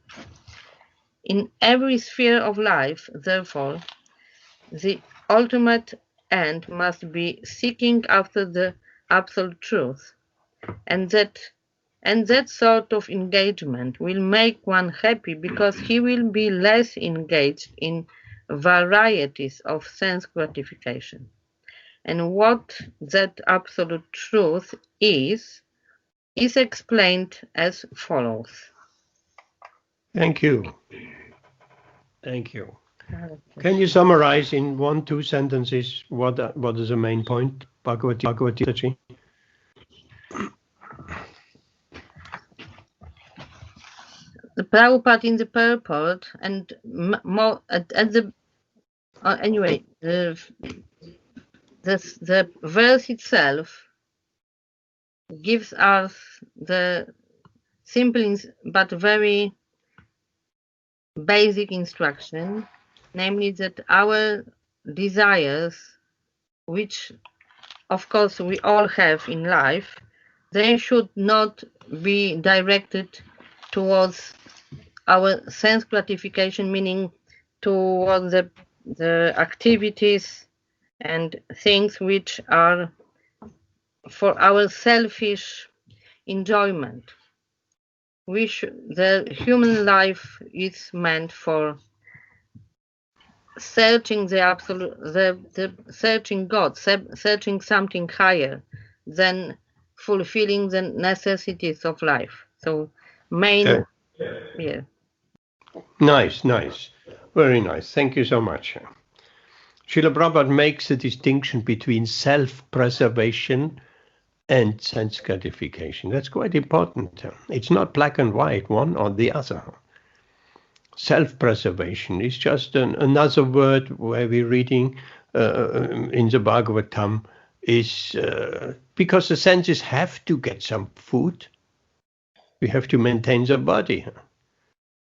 In every sphere of life, therefore, the ultimate end must be seeking after the absolute truth, and that sort of engagement will make one happy, because he will be less engaged in varieties of sense gratification. And what that absolute truth is explained as follows. Thank you. Thank you. Can you summarize in 1-2 sentences what is the main point, Bhagavati? The Prabhupada in the purport, and more at the anyway, the verse itself gives us the simple but very basic instruction, namely that our desires, which of course we all have in life, they should not be directed towards our sense gratification, meaning towards the activities and things which are for our selfish enjoyment. The human life is meant for searching the absolute, the searching God, searching something higher than fulfilling the necessities of life. So main, yeah. Nice. Very nice. Thank you so much. Srila Prabhupada makes a distinction between self-preservation and sense gratification. That's quite important. It's not black and white, one or the other. Self-preservation is just another word where we're reading in the Bhagavatam is because the senses have to get some food. We have to maintain the body.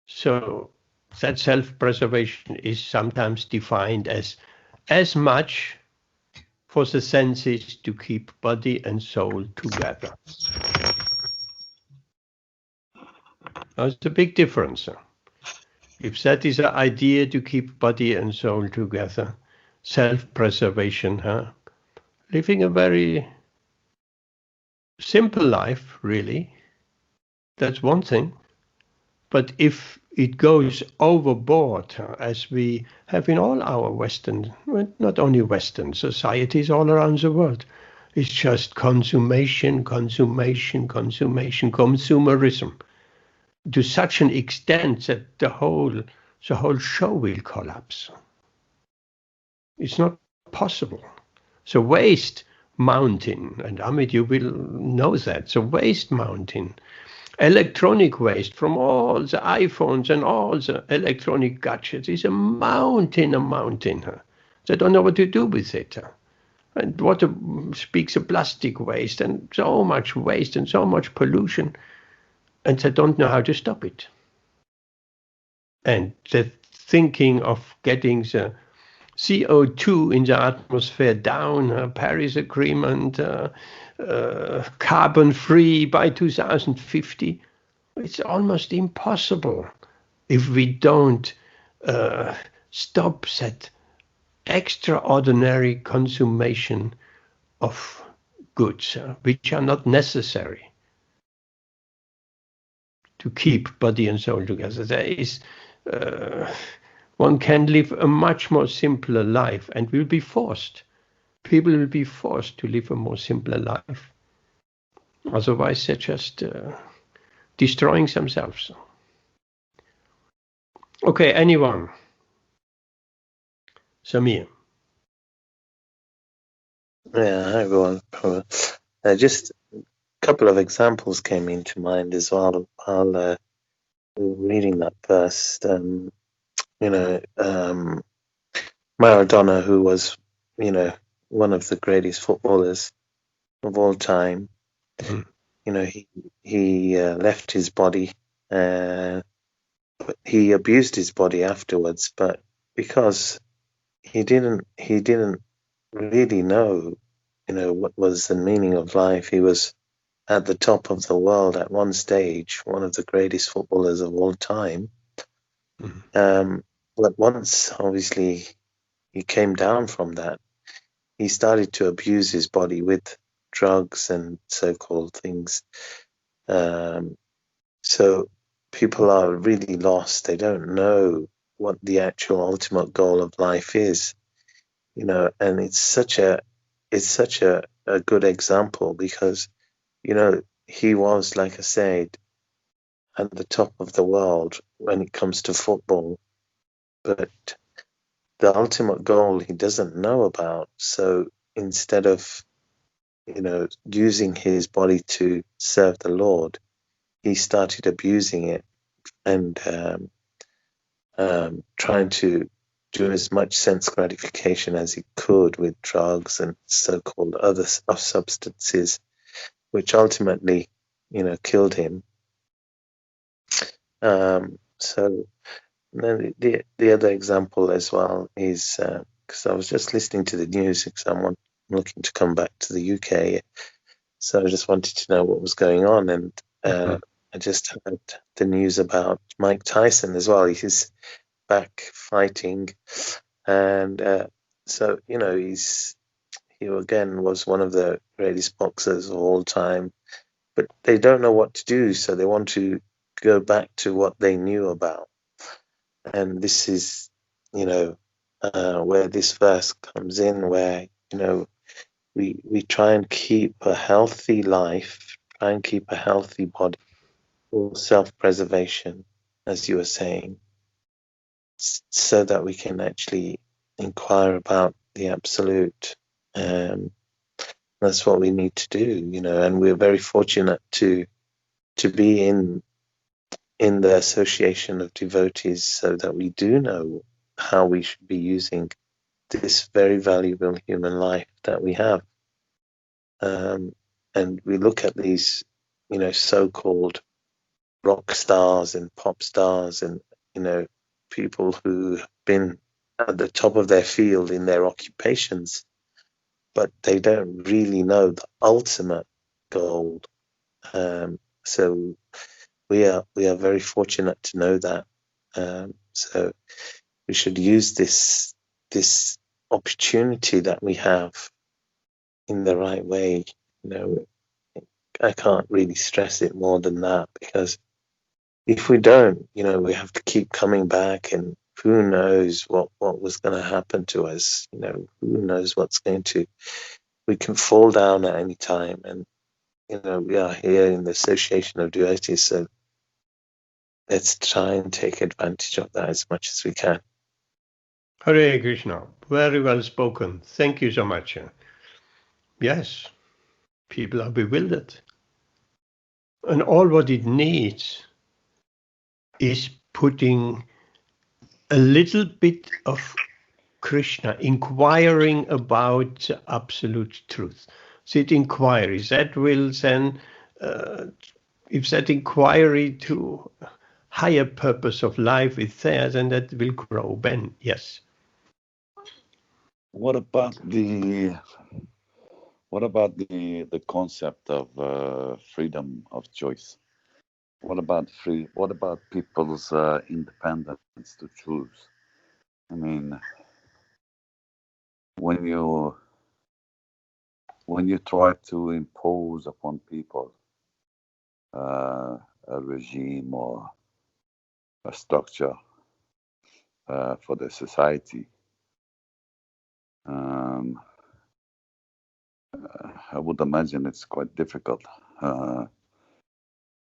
So that self-preservation is sometimes defined as much for the senses to keep body and soul together. That's a big difference. If that is the idea to keep body and soul together, self-preservation, living a very simple life, really, that's one thing. But if it goes overboard, as we have in all our Western, not only Western societies all around the world, it's just consumerism, to such an extent that the whole show will collapse. It's not possible. So waste mountain, and Amit, you will know that. So waste mountain, electronic waste from all the iPhones and all the electronic gadgets is a mountain. They don't know what to do with it. And what speaks of plastic waste and so much waste and so much pollution, and they don't know how to stop it. And they're thinking of getting the CO2 in the atmosphere down, Paris Agreement, carbon-free by 2050. It's almost impossible if we don't stop that extraordinary consummation of goods which are not necessary to keep body and soul together. There is one can live a much more simpler life, and will be forced. People will be forced to live a more simpler life. Otherwise, they're just destroying themselves. Okay, anyone? Samir. Yeah, hi everyone. Just a couple of examples came into mind as well while reading that verse. Maradona, who was, one of the greatest footballers of all time, he left his body but he abused his body afterwards. But because he didn't really know, what was the meaning of life. He was at the top of the world at one stage, one of the greatest footballers of all time. But once, obviously, he came down from that, he started to abuse his body with drugs and so-called things. So people are really lost. They don't know what the actual ultimate goal of life is, and it's such a good example because, he was, like I said, at the top of the world when it comes to football, but the ultimate goal he doesn't know about. So instead of, using his body to serve the Lord, he started abusing it and trying to do as much sense gratification as he could with drugs and so-called other substances, which ultimately, killed him. So then the other example as well is because I was just listening to the news because I'm looking to come back to the UK, so I just wanted to know what was going on, and I just heard the news about Mike Tyson as well. He's back fighting, and so he again was one of the greatest boxers of all time, but they don't know what to do, so they want to go back to what they knew about. And this is, where this verse comes in, where, we try and keep a healthy life, try and keep a healthy body for self-preservation, as you were saying, so that we can actually inquire about the absolute. That's what we need to do, and we're very fortunate to be in the association of devotees so that we do know how we should be using this very valuable human life that we have. And we look at these, so-called rock stars and pop stars and, people who have been at the top of their field in their occupations, but they don't really know the ultimate goal. So we are very fortunate to know that. So we should use this opportunity that we have in the right way. I can't really stress it more than that, because if we don't, we have to keep coming back, and who knows what was going to happen to us. Who knows we can fall down at any time, and we are here in the association of devotees, so let's try and take advantage of that as much as we can. Hare Krishna. Very well spoken. Thank you so much. Yes, people are bewildered. And all what it needs is putting a little bit of Krishna, inquiring about absolute truth. So it inquiries, that will then, if that inquiry to higher purpose of life is there, then that will grow. Ben, yes. What about the concept of freedom of choice? What about people's independence to choose? I mean, when you try to impose upon people a regime or a structure for the society, I would imagine it's quite difficult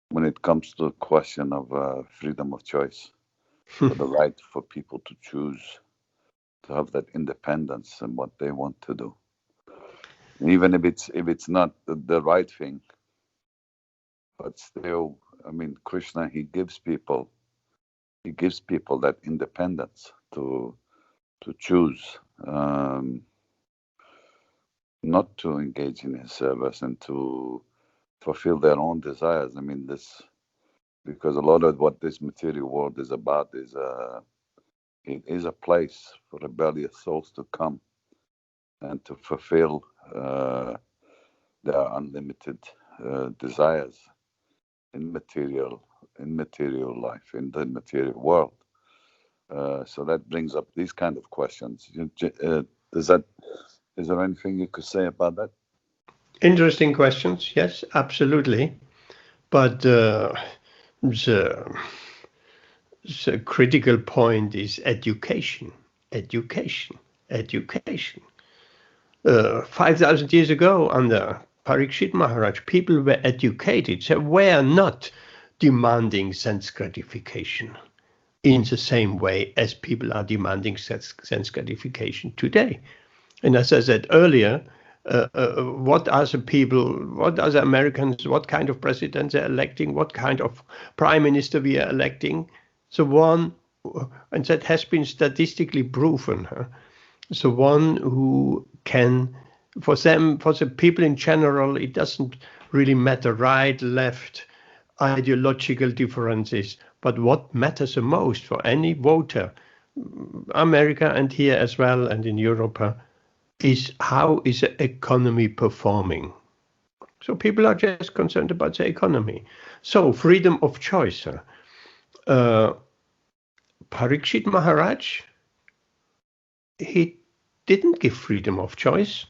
when it comes to the question of freedom of choice, for the right for people to choose, to have that independence in what they want to do, even if it's not the right thing, but still, I mean, Krishna, he gives people that independence to choose not to engage in his service and to fulfill their own desires. I mean, because a lot of what this material world is about is it is a place for rebellious souls to come and to fulfill their unlimited desires in material life, in the material world. So that brings up these kind of questions. Is there anything you could say about that? Interesting questions. Yes, absolutely. But the critical point is education. 5,000 years ago, under Parikshit Maharaj, people were educated. They were not demanding sense gratification in the same way as people are demanding sense gratification today. And as I said earlier, what are the people, what are the Americans, what kind of president they're electing, what kind of prime minister we are electing, the one, and that has been statistically proven, the one who can, for them, for the people in general, it doesn't really matter right, left, ideological differences, but what matters the most for any voter, America and here as well, and in Europe, is how is the economy performing. So people are just concerned about the economy. So freedom of choice. Parikshit Maharaj, he didn't give freedom of choice,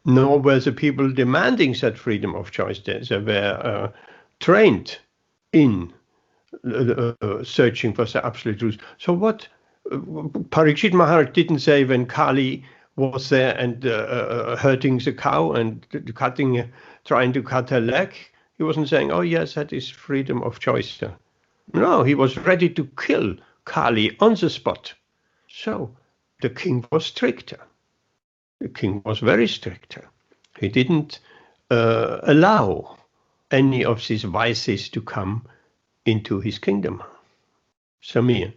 nor were the people demanding that freedom of choice. They were trained in searching for the absolute truth. So what Parikshit Maharaj didn't say when Kali was there and hurting the cow and trying to cut her leg, he wasn't saying, oh yes, that is freedom of choice. No, he was ready to kill Kali on the spot. So the king was stricter. The king was very stricter. He didn't allow any of these vices to come into his kingdom. Samir.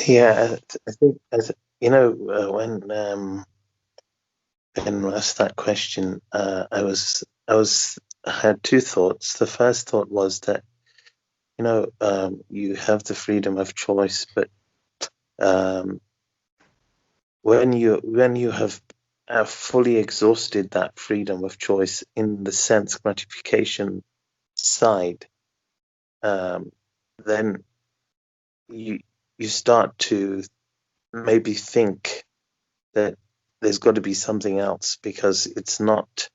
Yeah, I think, when asked that question, I had two thoughts. The first thought was that, you have the freedom of choice, but when you have fully exhausted that freedom of choice in the sense gratification side, then you start to maybe think that there's got to be something else, because it's not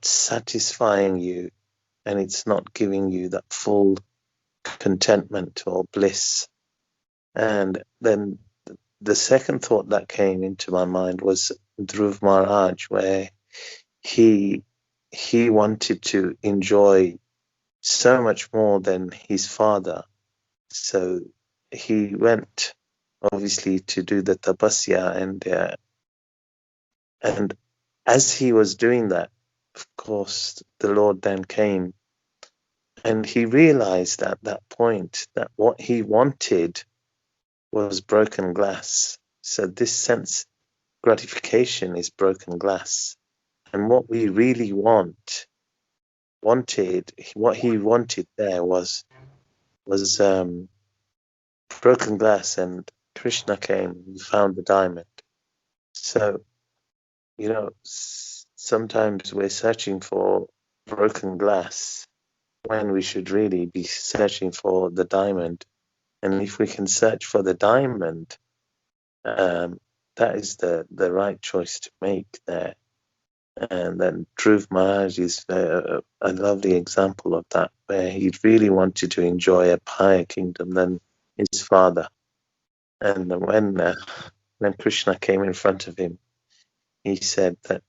satisfying you, and it's not giving you that full contentment or bliss. And then the second thought that came into my mind was Dhruv Maharaj, where he wanted to enjoy so much more than his father. So he went obviously to do the tapasya, and as he was doing that, of course, the Lord then came, and he realized at that point that what he wanted was broken glass. So this sense gratification is broken glass, and what we really what he wanted there was broken glass, and Krishna came and found the diamond. So, sometimes we're searching for broken glass when we should really be searching for the diamond. And if we can search for the diamond, that is the right choice to make there. And then Dhruv Maharaj is a lovely example of that, where he really wanted to enjoy a higher kingdom than his father. And when Krishna came in front of him, he said that,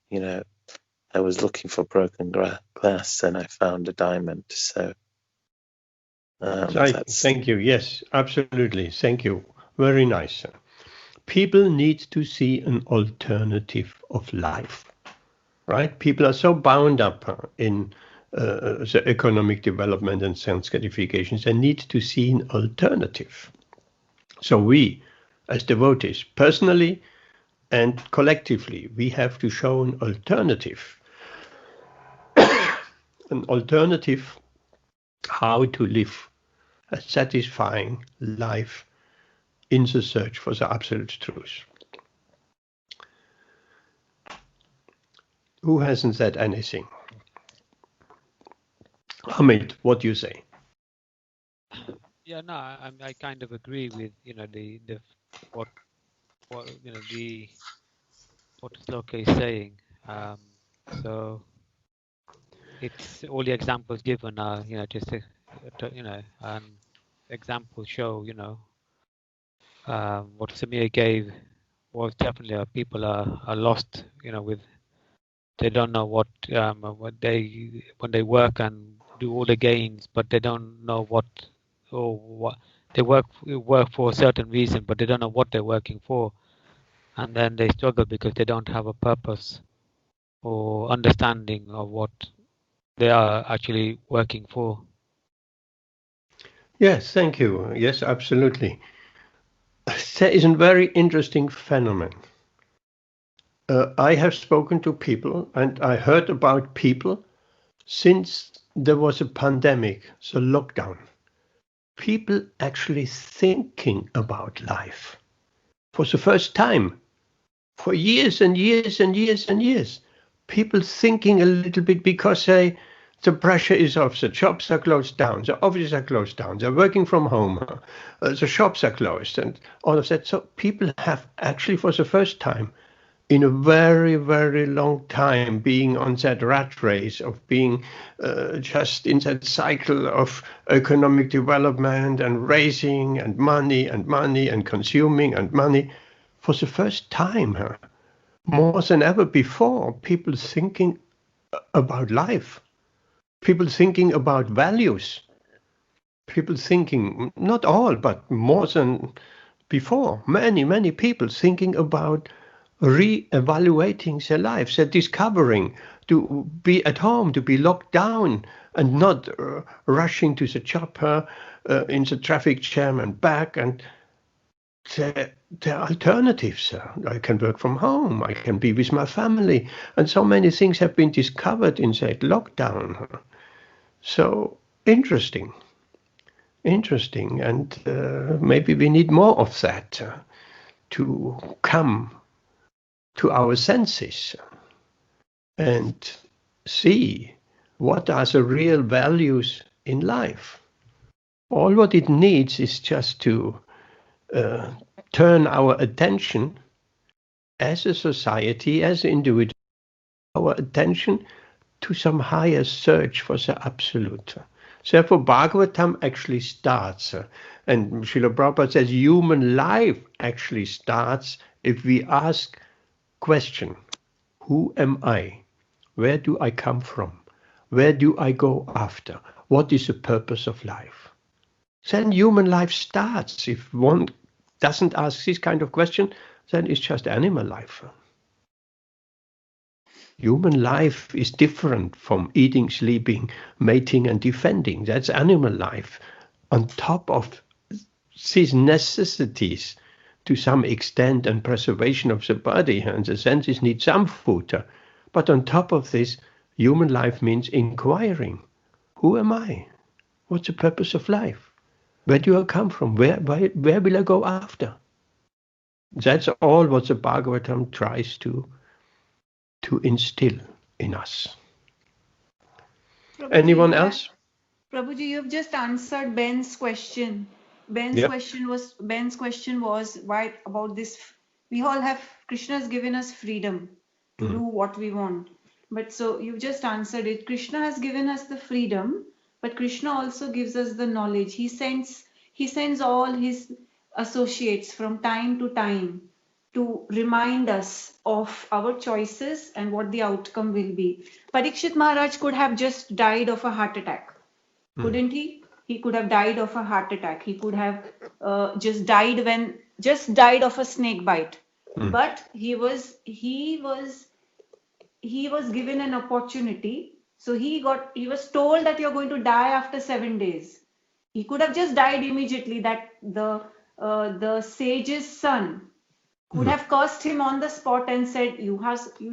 I was looking for broken glass and I found a diamond. So thank you. Yes, absolutely. Thank you. Very nice. People need to see an alternative of life, right? People are so bound up in the economic development and sense gratification. They need to see an alternative. So we, as devotees, personally and collectively, we have to show an alternative. an alternative how to live a satisfying life in the search for the absolute truth. Who hasn't said anything? Amit, what do you say? Yeah, no, I kind of agree with what what Sloka is saying. So it's all the examples given are just and examples show what Samir gave was definitely people are lost with they don't know what when they work and do all the gains, but they don't know what they work for a certain reason, but they don't know what they're working for, and then they struggle because they don't have a purpose or understanding of what they are actually working for. Yes, thank you. Yes, absolutely. There is a very interesting phenomenon. I have spoken to people and I heard about people since there was a pandemic, the lockdown. People actually thinking about life for the first time, for years and years and years and years. People thinking a little bit because the pressure is off, the shops are closed down, the offices are closed down, they're working from home, the shops are closed and all of that. So people have actually for the first time in a very, very long time being on that rat race of being just in that cycle of economic development and raising and money and consuming and money. For the first time, more than ever before, people thinking about life, people thinking about values, people thinking, not all, but more than before, many people thinking about re-evaluating their lives, they're discovering to be at home, to be locked down and not rushing to the chopper in the traffic jam and back. And there are alternatives. I can work from home, I can be with my family. And so many things have been discovered in that lockdown. So interesting. And maybe we need more of that to come to our senses and see what are the real values in life. All what it needs is just to turn our attention as a society, as an individual, our attention to some higher search for the absolute. Therefore, Bhagavatam actually starts, and Srila Prabhupada says human life actually starts if we ask question, who am I? Where do I come from? Where do I go after? What is the purpose of life? Then human life starts. If one doesn't ask this kind of question, then it's just animal life. Human life is different from eating, sleeping, mating, and defending. That's animal life. On top of these necessities, to some extent, and preservation of the body, and the senses need some food. But on top of this, human life means inquiring. Who am I? What's the purpose of life? Where do I come from? Where will I go after? That's all what the Bhagavatam tries to instill in us. Prabhuji, Anyone else? Prabhuji, you have just answered Ben's question. Ben's question was why about this. We all have, Krishna has given us freedom to do what we want. But so you've just answered it. Krishna has given us the freedom, but Krishna also gives us the knowledge. He sends all his associates from time to time to remind us of our choices and what the outcome will be. Parikshit Maharaj could have just died of a heart attack, couldn't he? He could have died of a heart attack. He could have just died of a snake bite. But he was given an opportunity. So he was told that you're going to die after 7 days. He could have just died immediately. That the sage's son could have cursed him on the spot and said, you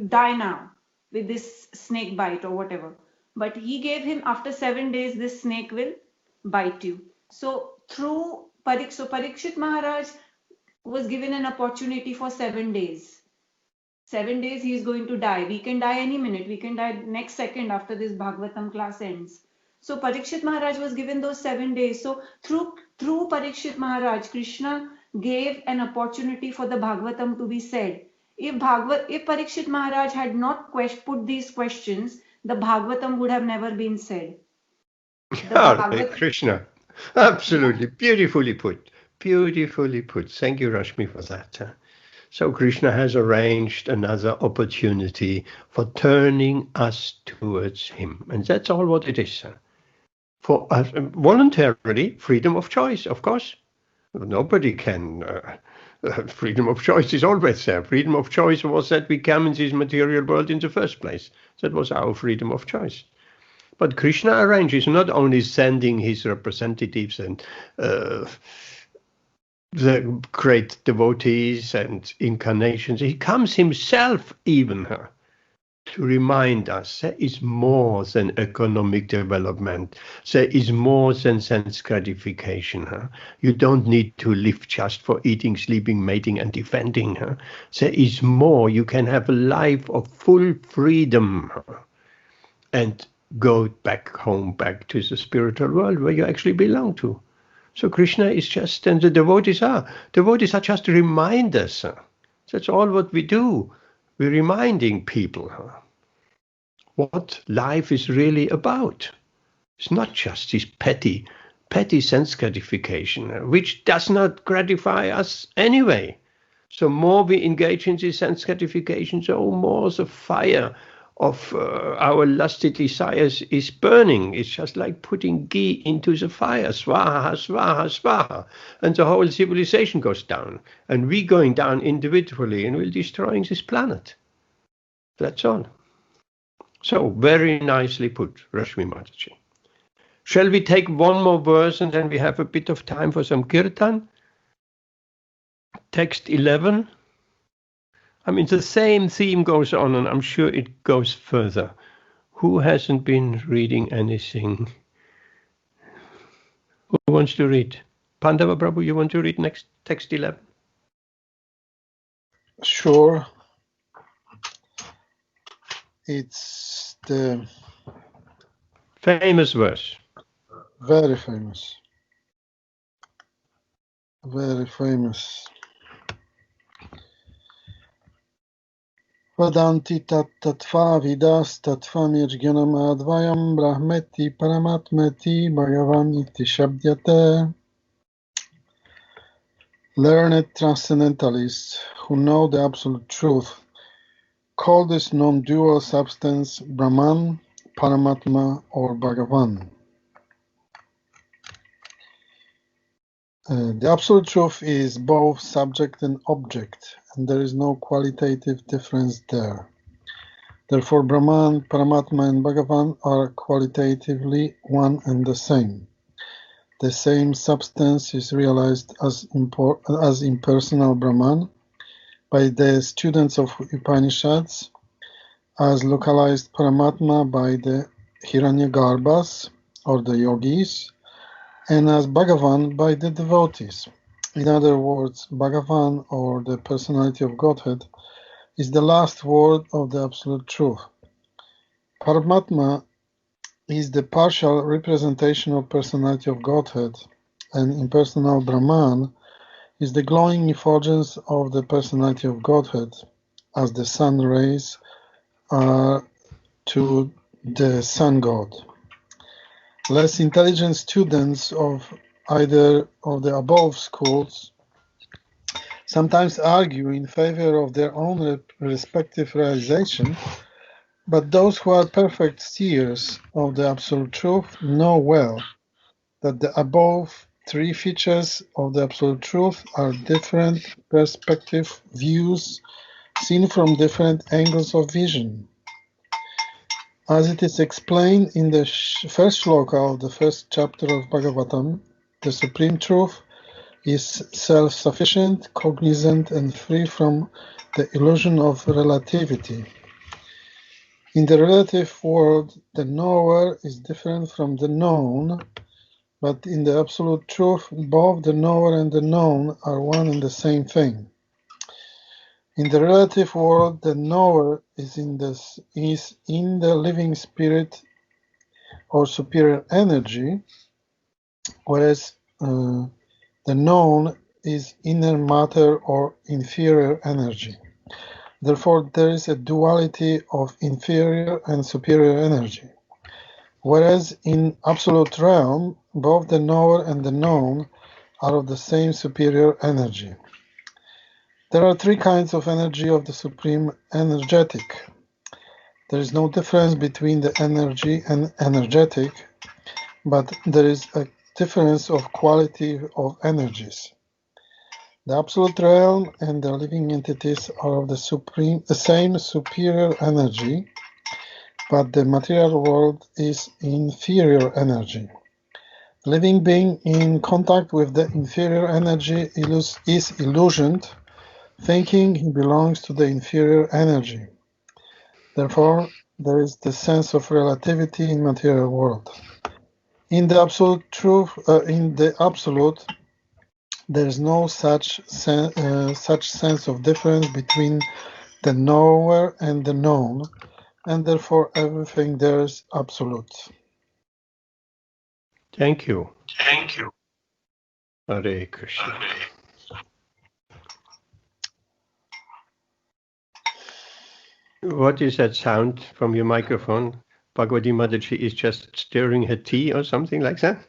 die now with this snake bite or whatever. But he gave him, after 7 days, this snake will bite you. So through Parikshit Maharaj was given an opportunity for 7 days. 7 days he is going to die. We can die any minute. We can die next second after this Bhagavatam class ends. So Parikshit Maharaj was given those 7 days. So through Parikshit Maharaj, Krishna gave an opportunity for the Bhagavatam to be said. If Parikshit Maharaj had not put these questions, the Bhagavatam would have never been said. Hare Krishna. Absolutely. Beautifully put. Beautifully put. Thank you, Rashmi, for that. So Krishna has arranged another opportunity for turning us towards him. And that's all what it is. For us, voluntarily, freedom of choice, of course. Nobody can. Freedom of choice is always there. Freedom of choice was that we come in this material world in the first place. That was our freedom of choice. But Krishna arranges not only sending his representatives and the great devotees and incarnations, he comes himself even to remind us there is more than economic development. There is more than sense gratification. You don't need to live just for eating, sleeping, mating, and defending. There is more. You can have a life of full freedom and go back home, back to the spiritual world where you actually belong to. So Krishna is just, and the devotees are just reminders. That's all what we do. We're reminding people what life is really about. It's not just this petty sense gratification, which does not gratify us anyway. So more we engage in this sense gratification, so more the fire of our lusty desires is burning. It's just like putting ghee into the fire, swaha, swaha, swaha, and the whole civilization goes down. And we going down individually, and we're destroying this planet. That's all. So very nicely put, Rashmi Mataji. Shall we take one more verse and then we have a bit of time for some Kirtan? Text 11. I mean, the same theme goes on, and I'm sure it goes further. Who hasn't been reading anything? Who wants to read? Pandava Prabhu, you want to read next text 11? Sure. It's the famous verse. Very famous. Very famous. Vadanti tattatva vidas tattvam irgyanam advayam brahmeti paramatmeti bhagavan iti shabdyate. Learned transcendentalists who know the absolute truth call this non-dual substance Brahman, Paramatma, or Bhagavan. The absolute truth is both subject and object, and there is no qualitative difference there. Therefore, Brahman, Paramatma, and Bhagavan are qualitatively one and the same. The same substance is realized as impersonal Brahman by the students of Upanishads, as localized Paramatma by the Hiranyagarbhas, or the yogis, and as Bhagavan by the devotees. In other words, Bhagavan, or the personality of Godhead, is the last word of the absolute truth. Paramatma is the partial representation of personality of Godhead, and impersonal Brahman is the glowing effulgence of the personality of Godhead, as the sun rays are to the sun god. Less intelligent students of either of the above schools sometimes argue in favor of their own respective realization, but those who are perfect seers of the absolute truth know well that the above three features of the absolute truth are different perspective views seen from different angles of vision. As it is explained in the first shloka of the first chapter of Bhagavatam, the Supreme Truth is self-sufficient, cognizant, and free from the illusion of relativity. In the relative world, the knower is different from the known, but in the absolute truth, both the knower and the known are one and the same thing. In the relative world, the knower is in the living spirit or superior energy, whereas the known is inner matter or inferior energy. Therefore, there is a duality of inferior and superior energy. Whereas in absolute realm, both the knower and the known are of the same superior energy. There are three kinds of energy of the supreme energetic. There is no difference between the energy and energetic, but there is a difference of quality of energies. The absolute realm and the living entities are of the same superior energy, but the material world is inferior energy. Living being in contact with the inferior energy is illusioned, thinking he belongs to the inferior energy. Therefore, there is the sense of relativity in material world. In the absolute truth, there is no such sense of difference between the knower and the known, and therefore everything there is absolute. Thank you. Hare Krishna. What is that sound from your microphone? Bhagavati Mataji is just stirring her tea or something like that?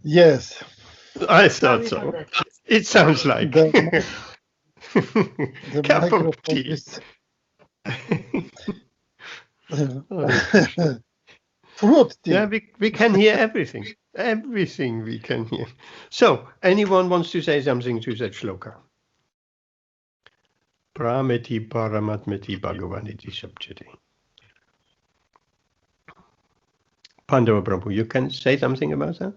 Yes. I thought so. It sounds like. The Cup of microphone tea. is fruit tea. Yeah, we can hear everything. Everything we can hear. So, anyone wants to say something to that shloka? Prameti Paramatmeti Bhagavaniti Sabchati. Pandava Prabhu, you can say something about that?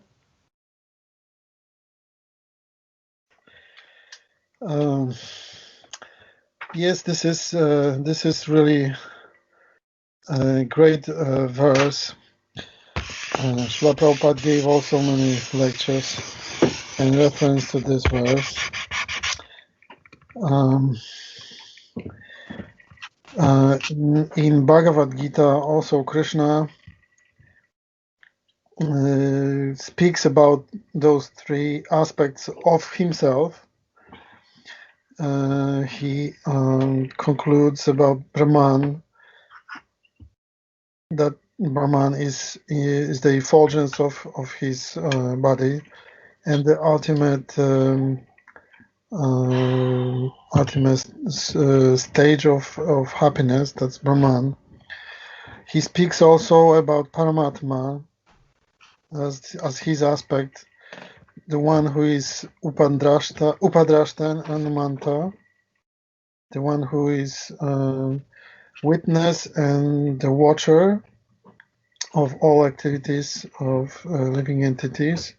Yes, this is really a great verse. Srila Prabhupada gave also many lectures in reference to this verse. In Bhagavad Gita, also Krishna speaks about those three aspects of himself. He concludes about Brahman, that Brahman is the effulgence of his body, and the ultimate stage of happiness, that's Brahman. He speaks also about Paramatma as his aspect, the one who is Upadrashta and Anumanta, the one who is witness and the watcher of all activities of living entities,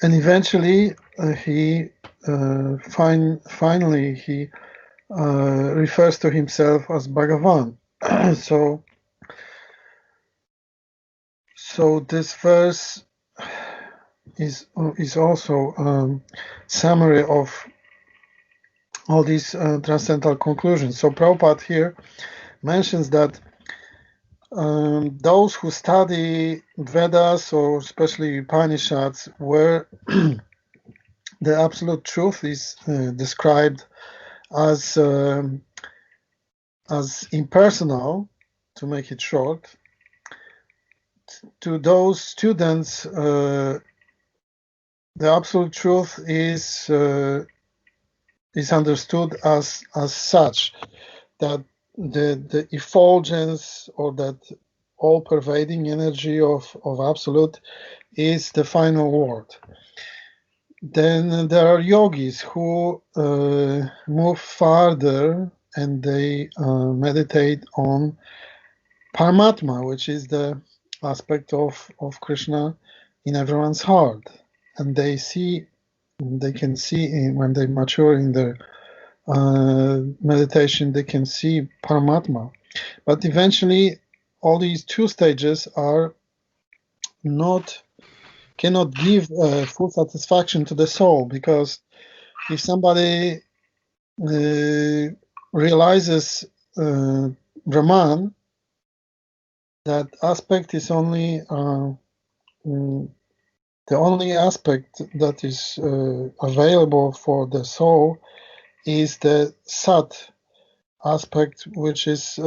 and eventually he finally refers to himself as Bhagavan. So this verse is also summary of all these transcendental conclusions. So Prabhupada here mentions that those who study Vedas, or especially Upanishads, where the absolute truth is described as impersonal, to make it short, to those students, the absolute truth is understood as such, that the effulgence, or that all-pervading energy of absolute is the final word. Then there are yogis who move farther, and they meditate on Paramatma, which is the aspect of Krishna in everyone's heart, and they can see when they mature in their meditation, they can see Paramatma. But eventually, all these two stages cannot give full satisfaction to the soul, because if somebody realizes Brahman, that aspect is only the only aspect that is available for the soul is the Sat aspect, which is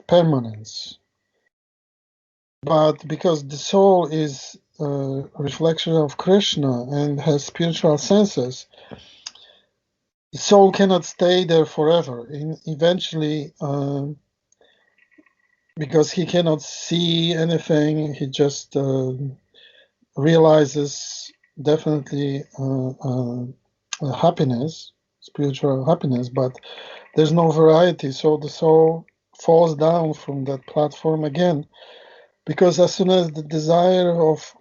permanence. But because the soul is a reflection of Krishna and has spiritual senses, the soul cannot stay there forever. Eventually, because he cannot see anything, he just realizes definitely happiness, spiritual happiness, but there's no variety, so the soul falls down from that platform again, because as soon as the desire of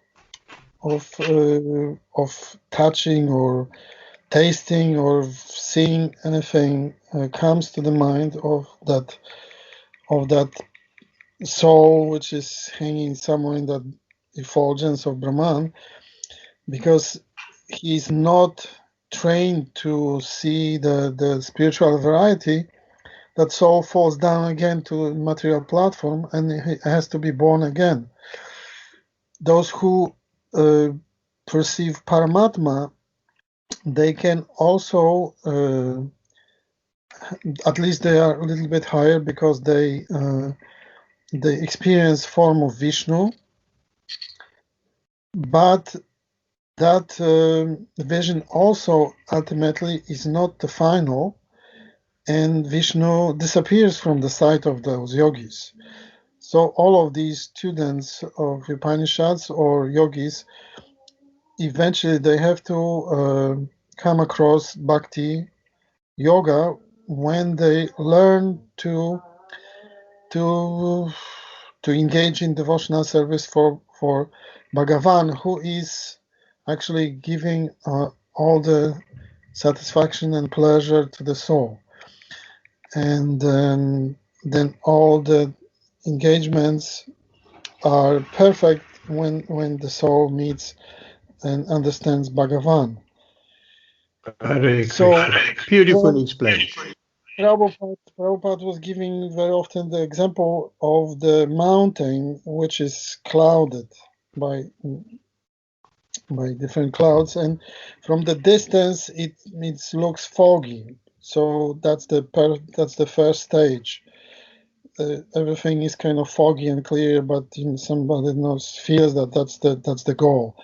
touching or tasting or seeing anything comes to the mind of that soul, which is hanging somewhere in that effulgence of Brahman, because he's not trained to see the spiritual variety, that soul falls down again to a material platform and he has to be born again. Those who perceive Paramatma, they can also, at least they are a little bit higher, because they experience form of Vishnu, but that vision also ultimately is not the final, and Vishnu disappears from the sight of those yogis. So all of these students of Upanishads or yogis, eventually they have to come across bhakti yoga when they learn to engage in devotional service for Bhagavan, who is actually giving all the satisfaction and pleasure to the soul. And then all the engagements are perfect when the soul meets and understands Bhagavan. Hare So, Krishna. Beautifully explained. Prabhupada was giving very often the example of the mountain, which is clouded by different clouds, and from the distance it looks foggy. So that's the first stage. Everything is kind of foggy and clear, but somebody feels that that's the goal.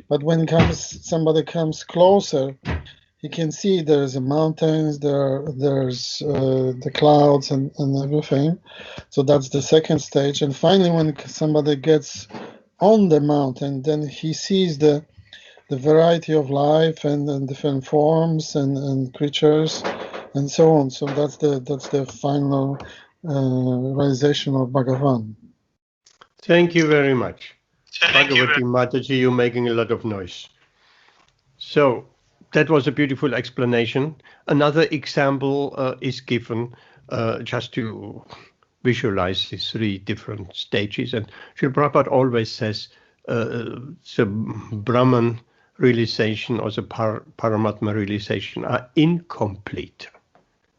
But when somebody comes closer, you can see there's the mountains, there's the clouds and everything. So that's the second stage. And finally, when somebody gets on the mountain, then he sees the variety of life and different forms and creatures and so on. So that's the final realization of Bhagavan. Thank you very much. Bhagavati Mataji, you're making a lot of noise. So that was a beautiful explanation. Another example is given just to visualize these three different stages. And Srila Prabhupada always says the Brahman realization or the Paramatma realization are incomplete.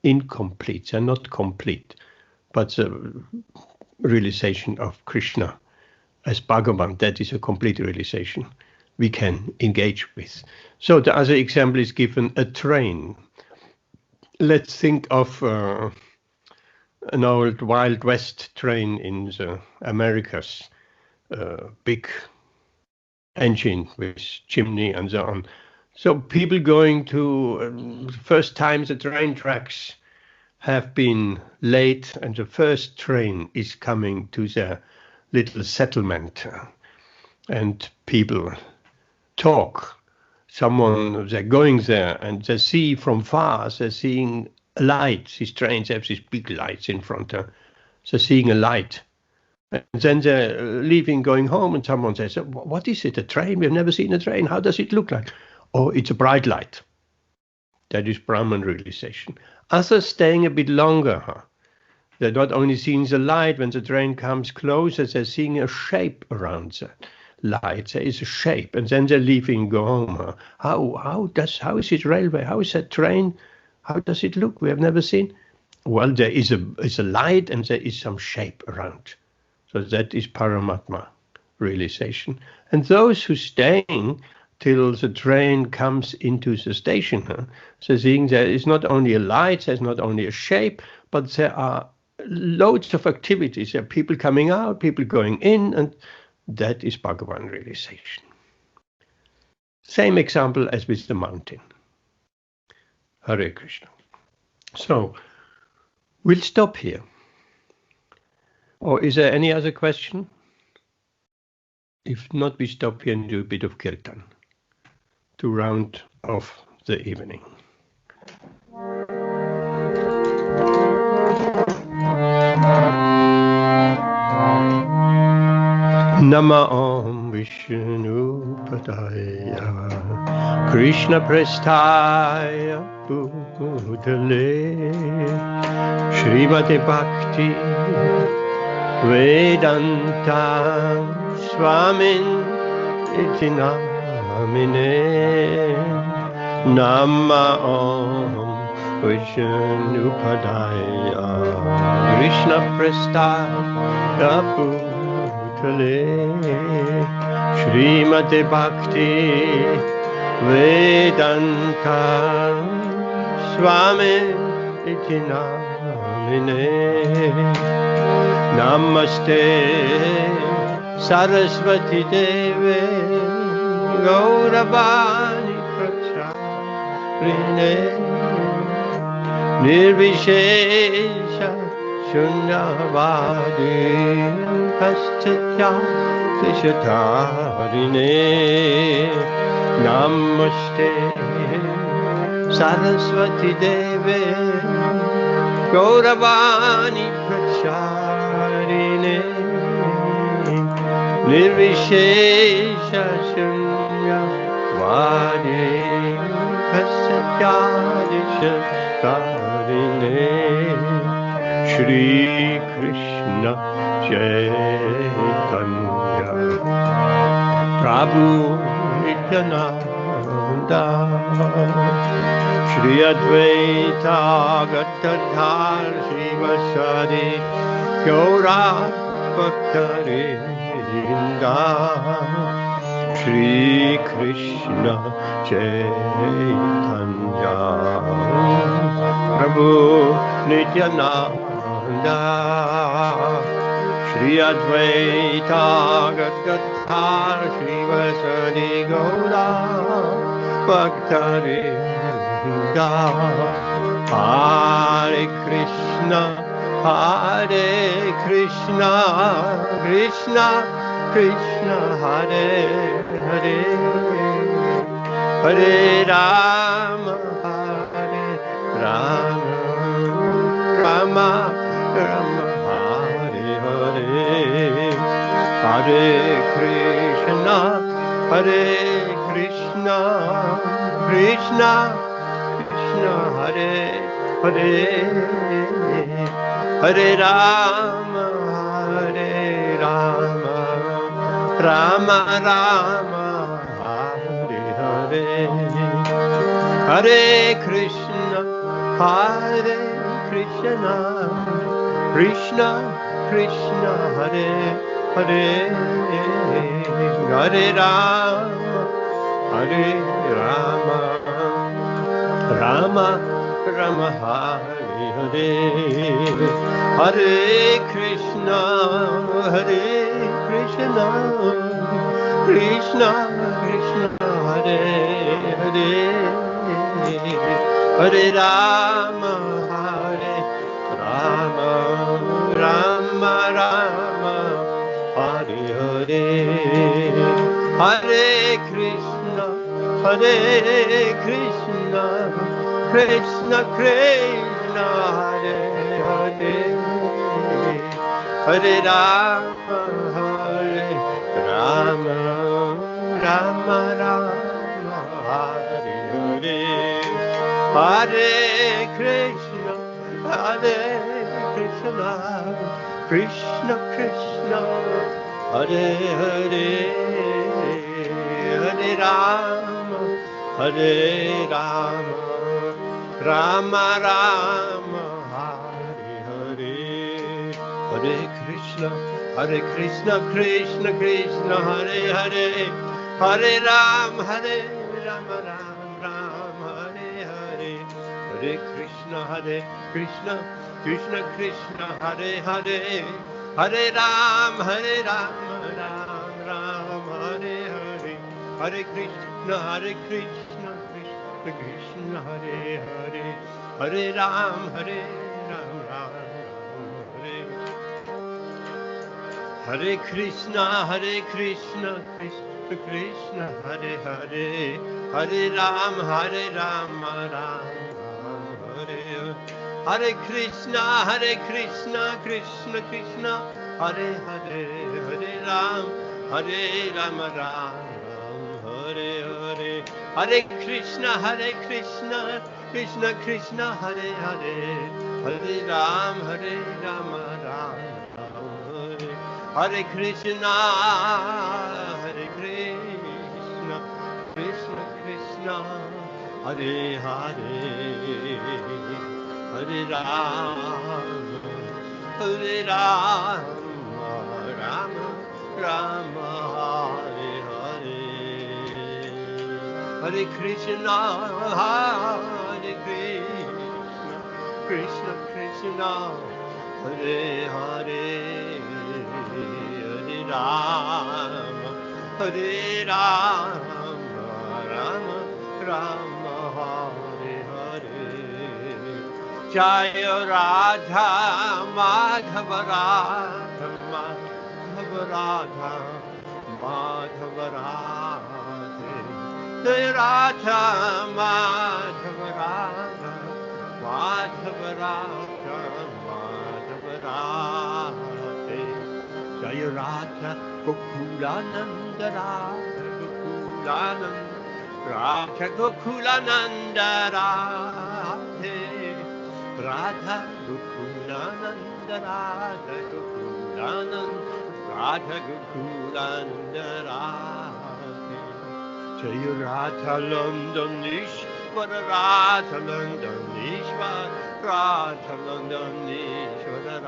They're not complete, but the realization of Krishna as Bhagavan, that is a complete realization we can engage with. So the other example is given a train. Let's think of an old Wild West train in the Americas, big engine with chimney and so on. So people going to first time the train tracks have been late and the first train is coming to the little settlement and people talk. They're going there and they see from far, they're seeing a light. These trains have these big lights in front. They're seeing a light. And then they're leaving, going home, and someone says, what is it, a train? We've never seen a train. How does it look like? Oh, it's a bright light. That is Brahman realization. Others staying a bit longer. They're not only seeing the light, when the train comes closer, they're seeing a shape around the light. There is a shape, and then they're leaving, go home. How is it railway? How is that train? How does it look? We have never seen. Well, there is a light and there is some shape around. So that is Paramatma realization. And those who staying till the train comes into the station, they're seeing there is not only a light, there's not only a shape, but there are loads of activities. There are people coming out, people going in, and that is Bhagavan realization. Same example as with the mountain. Hare Krishna. So, we'll stop here. Or is there any other question? If not, we stop here and do a bit of Kirtan to round off the evening. Nama Om Vishnu Padaya Krishna Prestaya Bhutale Śrīmad-Bhakti Vedanta Swamin iti namine Nama Om Vishnu Padaya Krishna Prestaya Bhutale Śrīmad-Bhakti Vedanta Swami iti namine Namaste Saraswati Deve Gauravani Pracharine Nirvishesha Shunyavadi Paschatya Tishatarine Namaste Saraswati Deve Gauravani Pracharine Nirvishesha Shunyavadi Paschatya Tishatarine Shri Krishna Chaitanya Prabhu Nityananda Shri Advaita Gadadhar Srivasadi Gaura Bhaktarinda Shri Krishna Chaitanya Prabhu Nityananda Shri Advaita Gadadhar Srivasadi Gaura Bhaktarinda Hare Krishna Krishna Krishna Hare Hare Hare Rama Rama Rama Rama Hare Hare Hare Krishna Krishna Krishna Hare Hare Hare Rama Rama Rama Hare Hare Hare Krishna Krishna Krishna Hare Hare Hare Rama Rama Rama Hare Hare Hare Krishna Krishna Krishna Hare Hare Hare Rama Rama Rama Hare Hare Hare Krishna Krishna Krishna Hare Hare Hare Rama Rama Rama Hare Hare Hare Krishna, Krishna Krishna, Hare Hare, Hare Rama, Hare Rama, Rama Rama, Hare Hare, Hare Krishna, Krishna Krishna, Hare Hare, Hare Ram, Hare Rama, Ram Ram, Hare Hare, Hare Krishna, Krishna Krishna, Hare Hare, Hare Ram, Ram Ram, Hare Hare, Hare Krishna, Krishna Krishna, Hare Hare, Hare Ram, Ram Ram, Hare Hare Krishna, Krishna Krishna, Hare Hare, Hare Ram, Ram Ram, Hare Hare Krishna, Krishna Krishna, Hare Hare, Hare Ram, Ram Ram, Hare Hare, Hare Krishna, Krishna Krishna, Hare Hare, Hare Ram, Ram. Hare Krishna, Krishna Krishna, Hare Hare, Hare Ram, Ram Ram, Hare Hare, Hare Krishna, Krishna Krishna, Hare Hare, Hare Rama, Rama Rama, Hare Hare. Jaya Radha Madhava Radha, Madhava Radha, Madhava Radha. Jaya Radha Madhava Radha, Madhava Radha, Madhava Radha. Jaya Radha Gokulananda Radha, Gokulananda Radha, Gokulananda Radha, Radha Gokulananda Radha, Gokulananda Radha, Gokulananda Radha. Jaya Radha London Ishvara, Radha London Ishvara, Radha London Ishvara,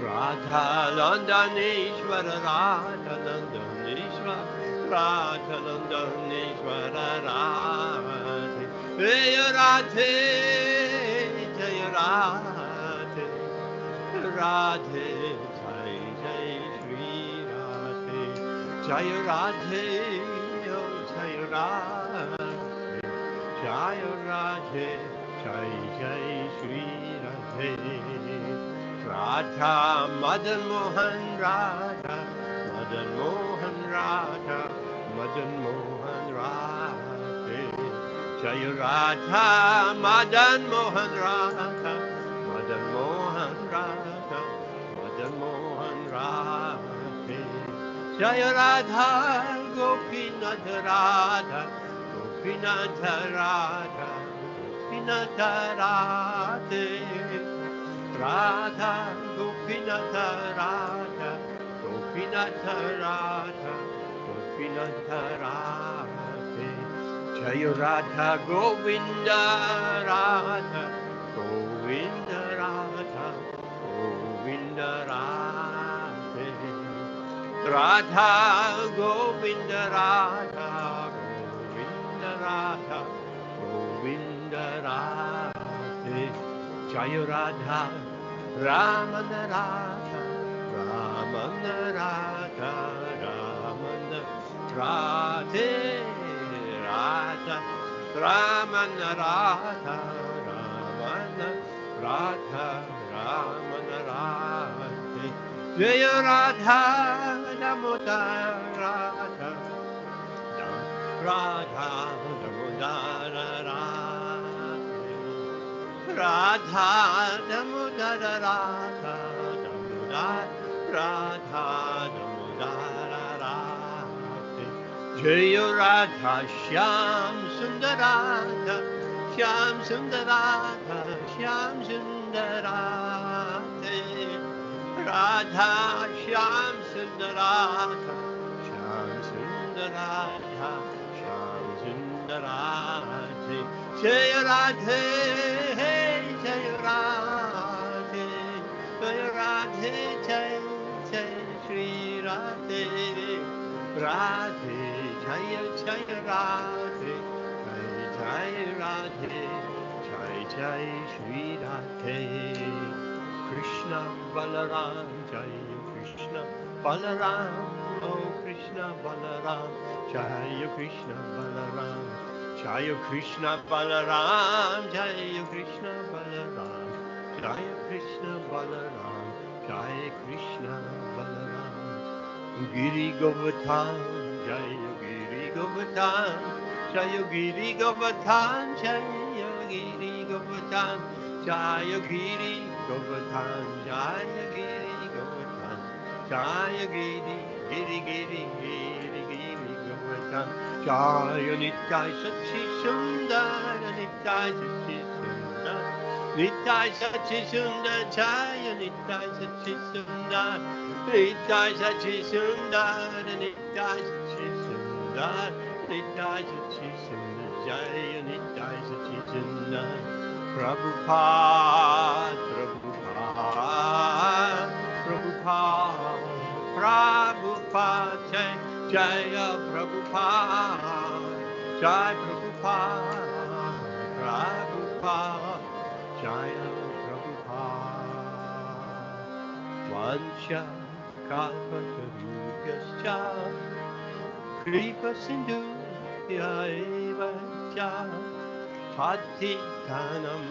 Radha London Ishvara, Radha London Ishvara, Radha London Ishvara, Radha. Jaya Radhe, Jaya Radhe, Radhe, Jai Jai Shri Radhe, Jaya Radhe, oh Jaya Radhe, Jaya Radhe, Jai Jai Shri Radhe. Radha Madan Mohan Radha, Madan Mohan Radha, Madan Mohan Radha. Jaya Radha Madan Mohan Radha, Madan Mohan Radha, Madan Mohan Radha. Jaya Radha Gopinath Radha, Gopinath Radha, Gopinath Radha. Radha Gopinatha Radha, Gopinatha Radha, Gopinatha Radha. Jaya Radha Govinda Radha, Govinda Radha, Govinda Radha. Radha Govinda Radha, Govinda Radha, Govinda Radha. Jaya Radha, Ramana Radha, Ramana Radha, Ramana Radhe, Radha, Ramana Radha, Ramana Radha, Ramana Radhe. Jaya Radha, Damodara Radha, Radha, Damodara Radha, Damodara Radha, Damodara Radha, Damodara Radha. Jaya Radha Shyam Sundarada, Shyam Sundarada, Shyam Sundarada, Radha Shyam Sundarada, Shyam Sundarada, Shyam Sundarada, Jaya Radhe, Jaya Radhe, Jaya Radhe, Jaya Shri Radhe, Radhe, Jaya Jaya Radhe, Jaya Radhe, Jaya Jaya Shri Radhe, Krishna Balaram, Jaya Krishna Balaram, oh Krishna Balaram, Jaya Krishna Balaram, Jaya Krishna Balaram, Jaya Krishna Balaram, Jaya Krishna Balaram, Jaya Krishna Balaram. Giri Govardhan, Jaya Giri Govardhan, Jaya Giri Govardhan, Jaya Giri Govardhan, Jaya Giri Govardhan, Jaya Giri Govardhan, Jaya Giri, Giri Giri, Giri Giri Govardhan, Jaya Nitai Sachi Sundar, Nitai Sachi Sundar, Nitai Sachi Sundar, Jaya Nitai Sachi Sundar, Nitai Sachi Sundar, Nitai Sachi Sundar, Nitai Sachi Sundar, Jaya Nitai Sachi Sundar, Prabhupada, Prabhupada, Prabhupada, Prabhupada, Jaya Prabhupada, Jaya Prabhupada, Prabhupada, Jaya Prabhupada. Vansha kalpatarubhyascha kripa sindhu eva cha patitanam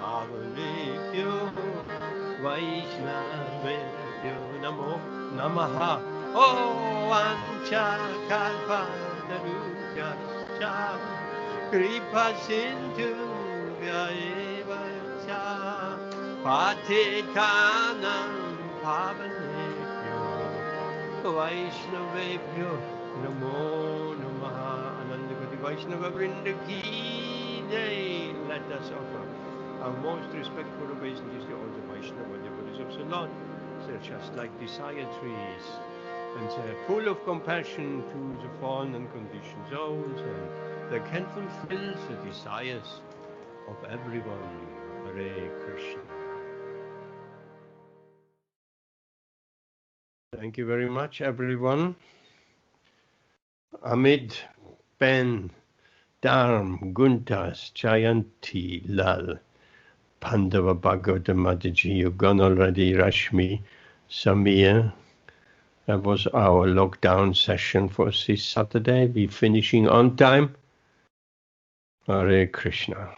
pavanebhyo vaishnavebhyo namo namaha. Oh, vansha kalpatarubhyascha kripa sindhu eva cha patitanam pavanebhyo vaishnavebhyo namo namaha. Anandakoti Vaishnava Vrinda ki jai. Let us offer our most respectful obeisances to all the Vaishnava devotees of the Lord. They're just like desire trees, and they're full of compassion to the fallen and conditioned souls, and they can fulfill the desires of everyone. Hare Krishna. Thank you very much, everyone. Amit, Ben, Dharm, Guntas, Jayanti, Lal, Pandava, Bhagavatam, Mataji, you've gone already, Rashmi, Samir. That was our lockdown session for this Saturday. We're finishing on time. Hare Krishna.